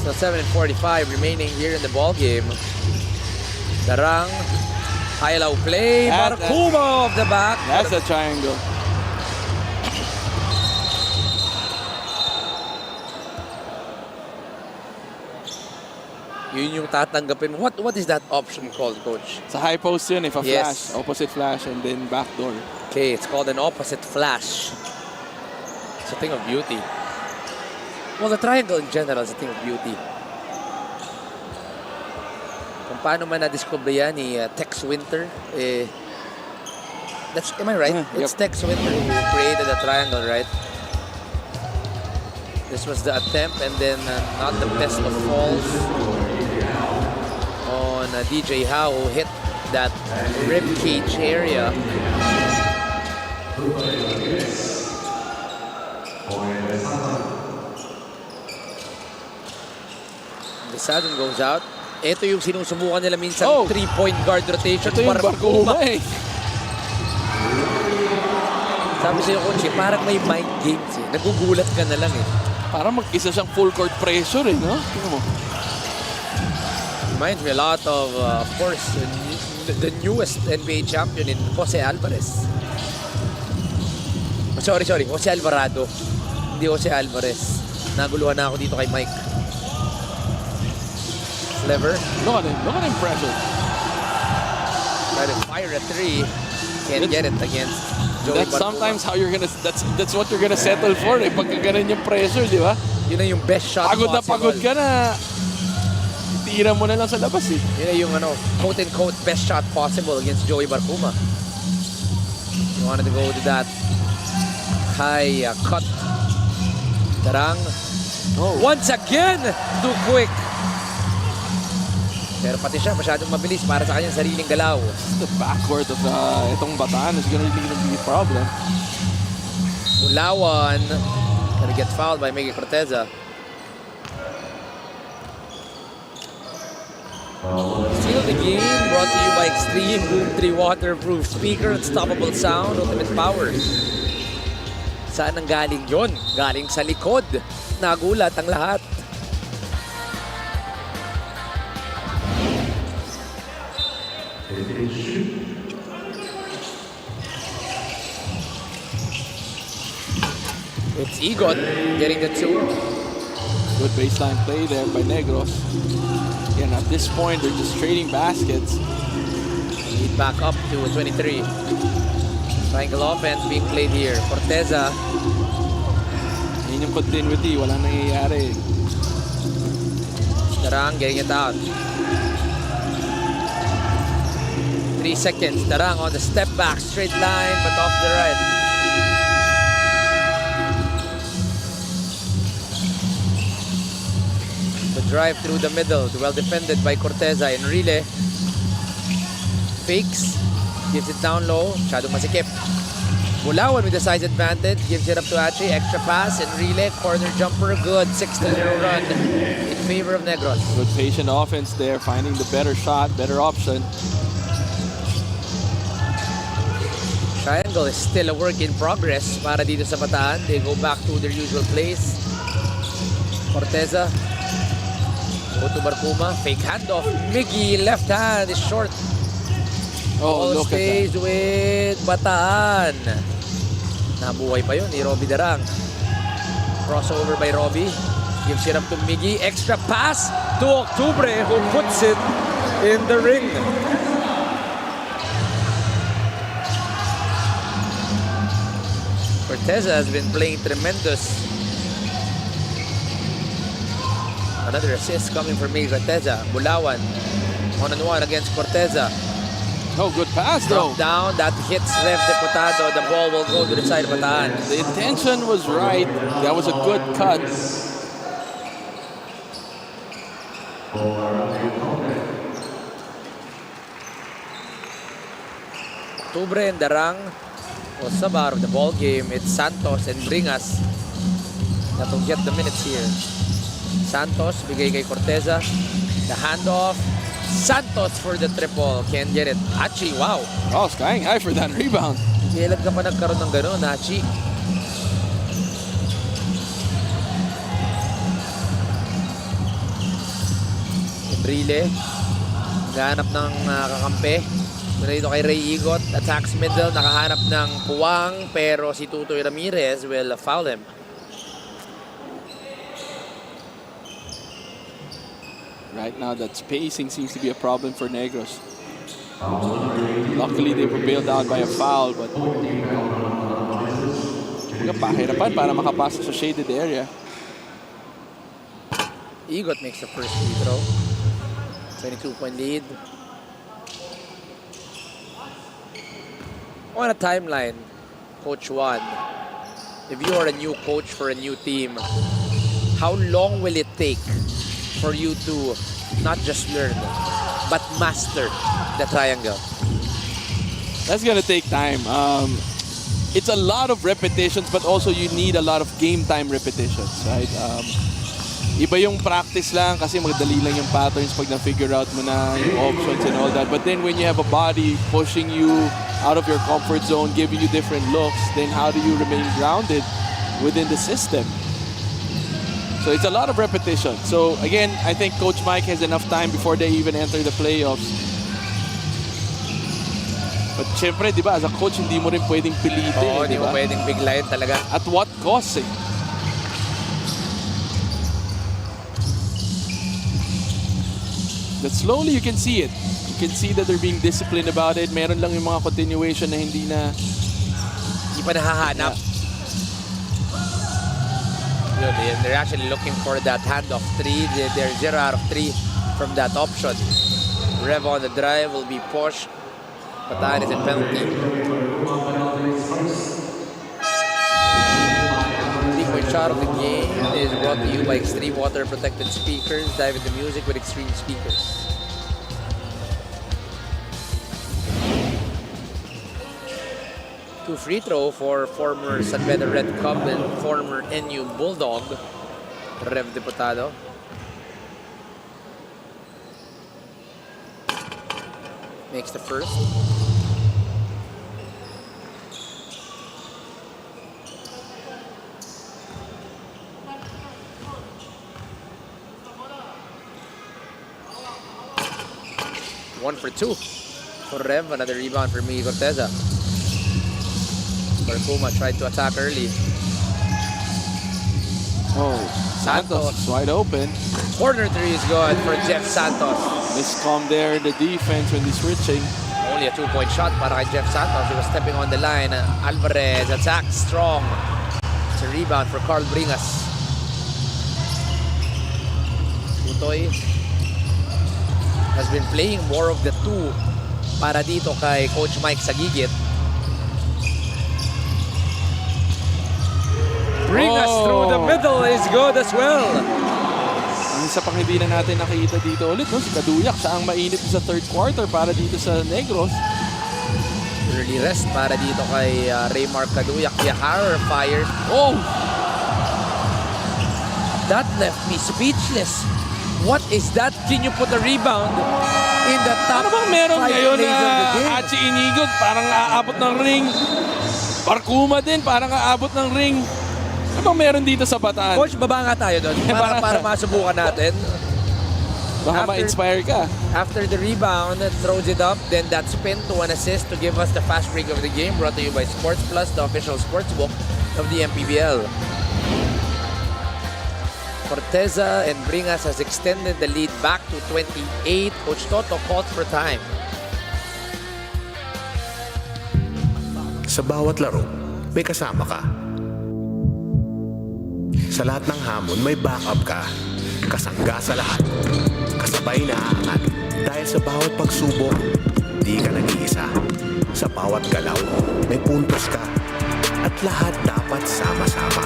So 7:45 remaining here in the ball game. Darang, high low play. Barcuma off the back. That's a triangle. Yun yung tatanggapin. What is that option called, coach? It's a high post yun, if a Yes. flash, opposite flash, and then backdoor. Okay, it's called an opposite flash. It's a thing of beauty. Well, the triangle in general is a thing of beauty. Kung paano man na-discover yan ni Tex Winter, am I right? It's Tex Winter who created the triangle, right? This was the attempt, and then not the best of falls on DJ Howe, who hit that rib cage area. The Sadon goes out. Ito yung sinusubukan nila minsan, 3-point guard rotation. Ito yung Barcuma Sabi sa'yo, coach, parang may mind games eh. Nagugulat ka na lang eh. Para mag-isa siyang full court pressure eh, no? Tingnan mo. Reminds me a lot of course, the newest NBA champion in Jose Alvarez. Sorry, Jose Alvarado. Hindi Jose Alvarez. Naguluhan na ako dito kay Mike. Clever. Look at him pressure. Try to fire a three. Can't get it against Joey That's Barcuma. sometimes how you're gonna, that's what you're gonna settle for eh. Pag ganun yung pressure, di ba? Yun na yung best shot Pagod na possible. pagod ka na. Tira mo na lang sa labas eh. Yun na yung quote-unquote best shot possible against Joey Barcuma. You wanted to go to that high cut. Tarang. Oh. Once again, too quick. Pero pati siya masyadong mabilis para sa kanyang sariling galaw. The backcourt of itong Bataan is gonna be a problem. Bulawan gonna get fouled by Miguel Corteza. Steal the game brought to you by Extreme Boom 3 Waterproof Speaker, Unstoppable Sound, Ultimate Power. Saan ang galing yon? Galing sa likod. Nagulat ang lahat. It's Igot getting the two. Good baseline play there by Negros. And at this point, they're just trading baskets. Lead back up to 23. Triangle offense being played here. Corteza. Yun yung continuity, walang nangyayari. Darang getting it out. 3 seconds. Darang on the step back, straight line, but off the right. The drive through the middle, well defended by Corteza. Enrile fakes, gives it down low, masyadong masikip. Bulawan with the size advantage, gives it up to Achi, extra pass, Enrile, corner jumper, good, 6-0 run in favor of Negros. Good patient offense there, finding the better shot, better option. Triangle is still a work in progress para dito sa Bataan. They go back to their usual place. Corteza. Go to Barcuma. Fake handoff. Miggy, left hand is short. Oh, Ball look at stays that. with Bataan. Nabuhay pa yun ni Robbie Darang. Crossover by Robbie. Gives it up to Miggy. Extra pass to Octubre who puts it in the ring. Corteza has been playing tremendous. Another assist coming from Miguel Corteza. Bulawan, 1-on-1 against Corteza. Oh, good pass though. Drop down, that hits Rev Deputado. The ball will go to the side of Bataan. The intention was right. That was a good cut. Octubre and Darang was sub out of the ball game. It's Santos and Bringas that will get the minutes here. Santos, bigay kay Corteza. The handoff. Santos for the triple. Can't get it. Achi, wow. Oh, skying high for that rebound. Kailan ka pa nagkaroon ng gano'n, Achi? Enrile. Nakahanap ng kakampi. Mula dito kay Ray Igot. Attacks middle. Nakahanap ng puwang. Pero si Tutoy Ramirez will foul him. Right now, that spacing seems to be a problem for Negros. Luckily, they were bailed out by a foul, but pahirapan para makapasok sa shaded area. Igot makes the first free throw. 22-point lead. On a timeline, Coach Juan, if you are a new coach for a new team, how long will it take for you to not just learn, but master the triangle? That's gonna take time. It's a lot of repetitions, but also you need a lot of game time repetitions, right? iba yung practice lang kasi magdali lang yung patterns pag na-figure out mo na yung options and all that. But then when you have a body pushing you out of your comfort zone, giving you different looks, then how do you remain grounded within the system? So it's a lot of repetition. So again, I think Coach Mike has enough time before they even enter the playoffs. But syempre, di ba, as a coach, hindi mo rin pwedeng pilitin. Oo, hindi mo pwedeng biglayin talaga. At what cost eh? But slowly you can see it. You can see that they're being disciplined about it. Meron lang yung mga continuation na hindi pa nahahanap. Yun, they're actually looking for that handoff 3. They're 0 out of 3 from that option. Rev on the drive will be pushed. Bataan is in penalty. 3-point shot of the game is brought to you by Extreme Water Protected Speakers. Dive into music with Extreme Speakers. Two free throw for former San Pedro Red Cub and former NU Bulldog, Rev Diputado. Makes the first. One for two for Rev. Another rebound for Miguel Corteza. Barcuma tried to attack early. Oh, Santos is wide open. Corner three is good for Jeff Santos. Miscom there in the defense when he's switching. Only a 2-point shot para kay Jeff Santos. He was stepping on the line. Alvarez attacks strong. It's a rebound for Carl Bringas. Utoy has been playing more of the two para dito kay Coach Mike Sagigit. Bringas through the middle is good as well. Ang isa pang hindi na natin nakita dito ulit, no? Si Kaduyak, siya ang mainit sa third quarter para dito sa Negros. Early rest para dito kay Raymar Kaduyak. Yahar fired. Oh! That left me speechless. What is that? Can you put a rebound in the top Ano bang meron 5 ngayon plays of the na game? Hachi Inigot parang aabot ng ring? Barcuma din parang aabot ng ring. Ano bang meron dito sa Bataan? Coach, baba nga tayo doon para masubukan natin. Baka ma-inspire ka. After the rebound, throws it up, then that spin to an assist to give us the fast break of the game, brought to you by Sports Plus, the official sportsbook of the MPBL. Corteza and Bringas has extended the lead back to 28. Coach Toto called for time. Sa bawat laro, may kasama ka. Sa lahat ng hamon, may backup ka. Kasangga sa lahat. Kasabay na aangat. Dahil sa bawat pagsubok, di ka nag-iisa. Sa bawat galaw, may puntos ka. At lahat dapat sama-sama.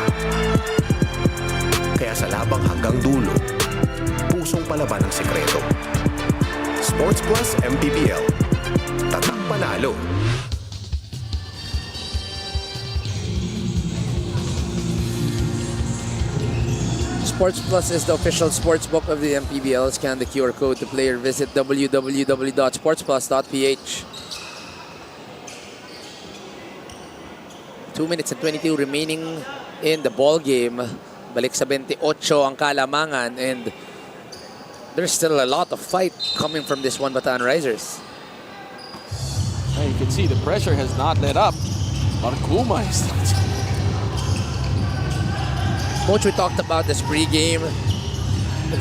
Kaya sa labang hanggang dulo, pusong palaban ang sikreto. Sports Plus MPBL. Tatak panalo. Sports Plus is the official sportsbook of the MPBL. Scan the QR code to play or visit www.sportsplus.ph. 2 minutes and 22 remaining in the ball game. Balik sa 28 ang kalamangan, and there's still a lot of fight coming from this one Bataan Risers. You can see the pressure has not let up. Barcuma is Coach, we talked about this pregame,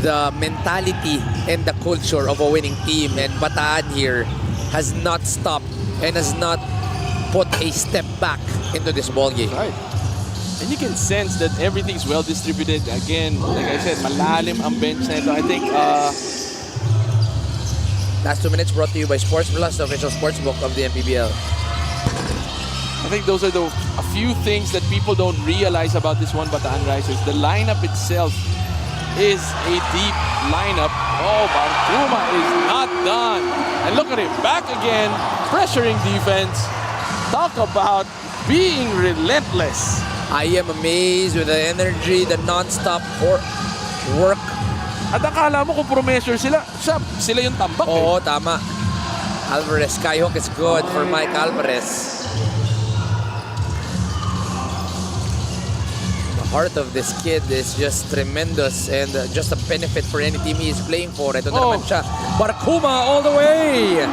the mentality and the culture of a winning team, and Bataan here has not stopped and has not put a step back into this ball game. right. And you can sense that everything's well distributed. Again, like I said, malalim ang bench na ito. I think Last 2 minutes brought to you by Sports Plus, the official sportsbook of the MPBL. I think those are a few things that people don't realize about this one Bataan Risers. The lineup itself is a deep lineup. Oh, Barcuma is not done. And look at him, back again, pressuring defense. Talk about being relentless. I am amazed with the energy, the non-stop work. At akala mo kung pro-measure sila yung tambak Oo, tama. Alvarez, skyhook is good for Mike Alvarez. The heart of this kid is just tremendous and just a benefit for any team he is playing for. Ito na naman siya. Barkuma all the way!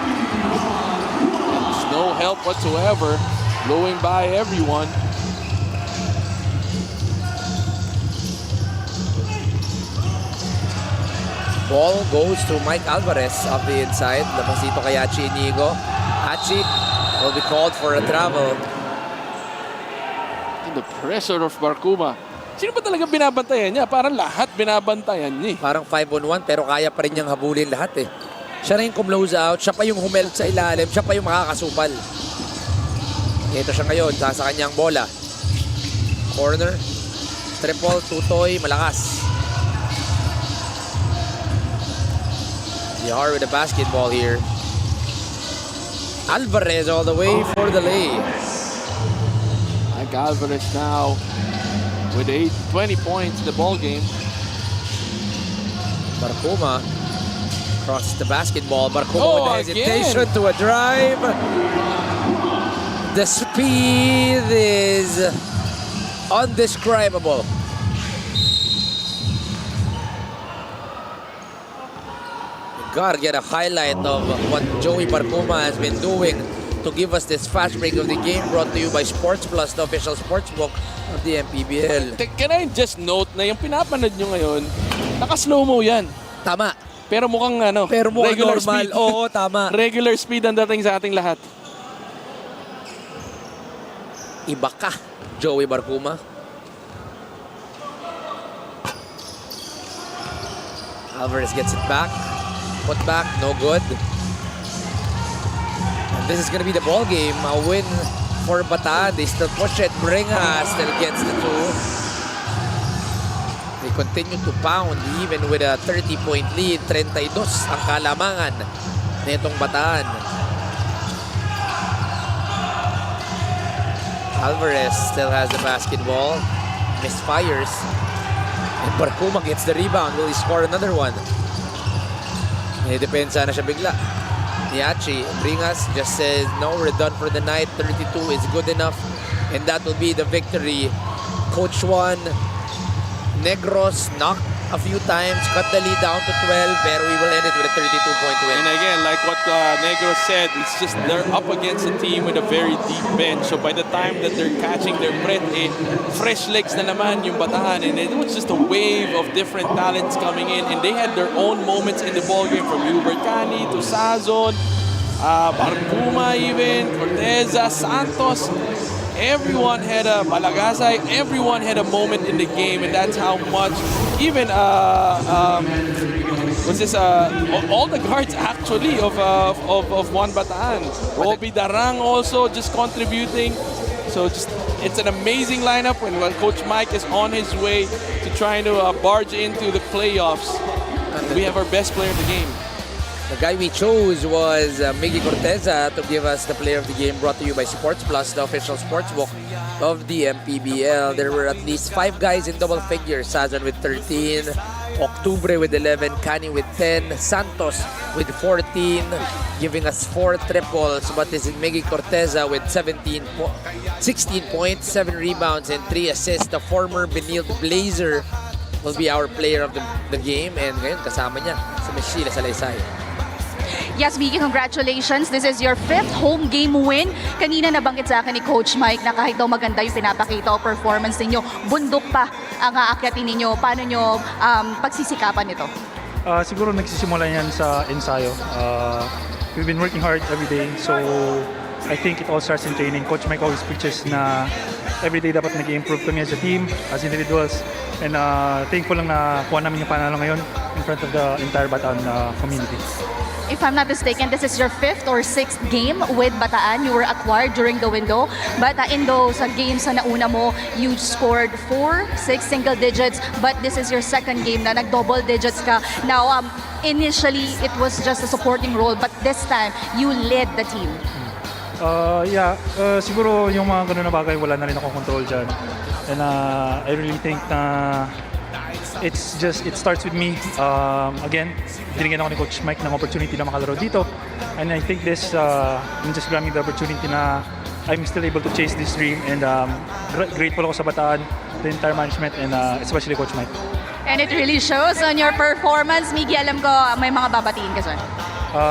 There's no help whatsoever. Blowing by everyone. Ball goes to Mike Alvarez off the inside. Labas dito kay Achi Inigo. Achi will be called for a travel. The pressure of Barkuma. Sino ba talaga binabantayan niya? Parang lahat binabantayan niya. Parang 5-on-1 pero kaya pa rin niyang habulin lahat eh. Siya rin yung close out. Siya pa yung humelt sa ilalim. Siya pa yung makakasupal. Ito siya ngayon. Sa kanyang bola. Corner. Triple. Tutoy. Malakas. Yar with the basketball here. Alvarez all the way for the lay. Mike Alvarez now with 20 points in the ball game. Barkuma crosses the basketball. Barkuma with the hesitation to a drive. The speed is undescribable. Gotta get a highlight of what Joey Barkuma has been doing to give us this fast break of the game, brought to you by Sports Plus, the official sportsbook of the MPBL. Can I just note na yung pinapanood nyo ngayon, naka-slow mo yan. Tama. Pero mukhang normal. regular speed. Oo, tama. Regular speed ang dating sa ating lahat. Iba ka, Joey Barkuma. Alvarez gets it back. Put back, no good. And this is going to be the ball game. A win for Bataan. They still push it. Bringa still gets the two. They continue to pound even with a 30-point lead. 32 ang kalamangan nitong Bataan. Alvarez still has the basketball. Misfires. And Barkuma gets the rebound. Will he score another one? Depensa na siya bigla. Niachi Bringas just says, no, we're done for the night. 32 is good enough. And that will be the victory. Coach Juan. Negros knocked a few times, cut the lead down to 12, pero we will end it with a 32-point win. And again, like what Negros said, it's just they're up against a team with a very deep bench. So by the time that they're catching their breath, fresh legs na naman yung Bataan. And it was just a wave of different talents coming in. And they had their own moments in the ballgame, from Hubert Cani to Sazon, Barkuma even, Corteza, Santos. Everyone had a Malagasay, everyone had a moment in the game, and that's how much even all the guards actually of Juan Bataan. Roby Darang also just contributing. So just it's an amazing lineup when Coach Mike is on his way to trying to barge into the playoffs. We have our best player in the game. The guy we chose was Miggy Corteza to give us the player of the game, brought to you by Sports Plus, the official sportsbook of the MPBL. There were at least 5 guys in double figures. Sazon with 13, Octubre with 11, Cani with 10, Santos with 14, giving us 4 triples. But this is Miggy Corteza with 16 points, 7 rebounds, and 3 assists. The former Benilde Blazer will be our player of the game. And ngayon, kasama niya si Miss Sheila Salaysay. Yes, Vicky, congratulations. This is your 5th home game win. Kanina nabanggit sa akin ni Coach Mike na kahit daw maganda yung pinapakita o performance ninyo, bundok pa ang aakyatin ninyo. Paano nyo pagsisikapan ito? Siguro nagsisimula yan sa ensayo. We've been working hard every day, so I think it all starts in training. Coach Mike always preaches na every day dapat nag-improve kami as a team, as individuals. And thankful lang na kuha namin yung panalo ngayon in front of the entire Bataan community. If I'm not mistaken, this is your 5th or 6th game with Bataan. You were acquired during the window. But in those games na nauna mo, you scored 4, 6 single digits. But this is your 2nd game na nag-double digits ka. Now, initially, it was just a supporting role. But this time, you led the team. Siguro yung mga ganun na bagay, wala na rin ako control dyan. And I really think na it starts with me. Again, binigyan ako ni Coach Mike ng opportunity na makalaro dito. And I think I'm just grabbing the opportunity na I'm still able to chase this dream. And grateful ako sa Bataan, the entire management, and especially Coach Mike. And it really shows on your performance. Miggy, alam ko may mga babatiin ka sir.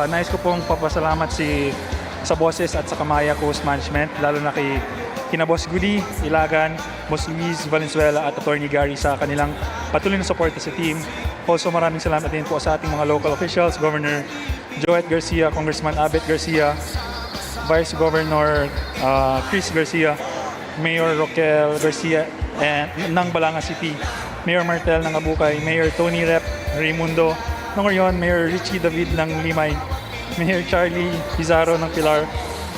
Nais ko pong papasalamat sa bosses at sa Kamaya Coast Management, lalo na kina Boss Goody, Ilagan, Boss Luis Valenzuela at Attorney Gary sa kanilang patuloy na support sa team. Also maraming salamat din po sa ating mga local officials, Governor Joet Garcia, Congressman Abet Garcia, Vice Governor Chris Garcia, Mayor Roquel Garcia ng Balanga City, Mayor Martel ng Abukay, Mayor Tony Rep Raimundo ng Orion, Mayor Richie David ng Limay, Mayor Charlie Pizarro ng Pilar.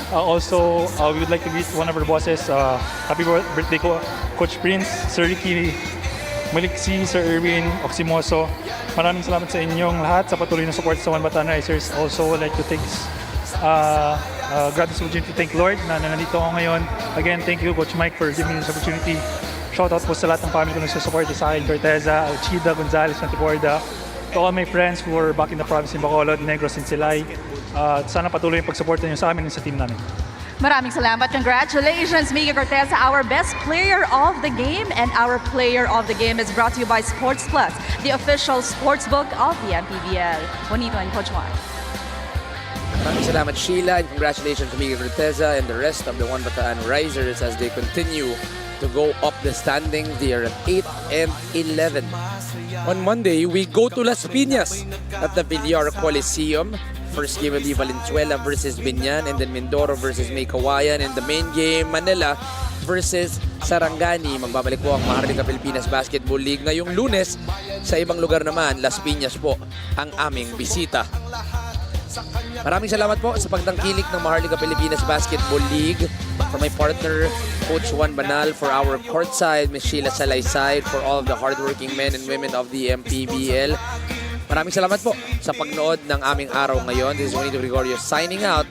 Also, we would like to greet one of our bosses. Happy birthday ko, Coach Prince, Sir Ricky Maliksi, Sir Erwin Oximoso. Maraming salamat sa inyong lahat sa patuloy na support sa One Bataan Risers. Also, I'd like to grab this opportunity to thank Lord na nandito ako ngayon. Again, thank you Coach Mike for giving me this opportunity. Shoutout po sa lahat ng family ko na support sa akin, Corteza, Alchida, Gonzales, Santiporda, to all my friends who are back in the province in Bacolod, Negros, and Silay. Sana patuloy yung pag-support niyo sa amin and sa team namin. Maraming salamat. Congratulations, Miggy Corteza, our best player of the game. And our player of the game is brought to you by Sports Plus, the official sportsbook of the MPBL. Bonito and Coach Juan. Maraming salamat, Sheila, and congratulations to Miggy Corteza and the rest of the One Bataan Risers as they continue to go up the standings. They are at 8 and 11. On Monday, we go to Las Piñas at the Villar Coliseum. First game will be Valenzuela versus Binyan, and then Mindoro versus May Kawayan. And the main game, Manila versus Sarangani. Magbabalik po ang Maharlika Pilipinas Basketball League ngayong Lunes. Sa ibang lugar naman, Las Piñas po ang aming bisita. Maraming salamat po sa pagtangkilik ng Maharlika Pilipinas Basketball League. For my partner, Coach Juan Banal, for our courtside, Ms. Sheila Salaysay, for all of the hardworking men and women of the MPBL. Maraming salamat po sa pagnood ng aming araw ngayon. This is Juanito Gregorio signing out.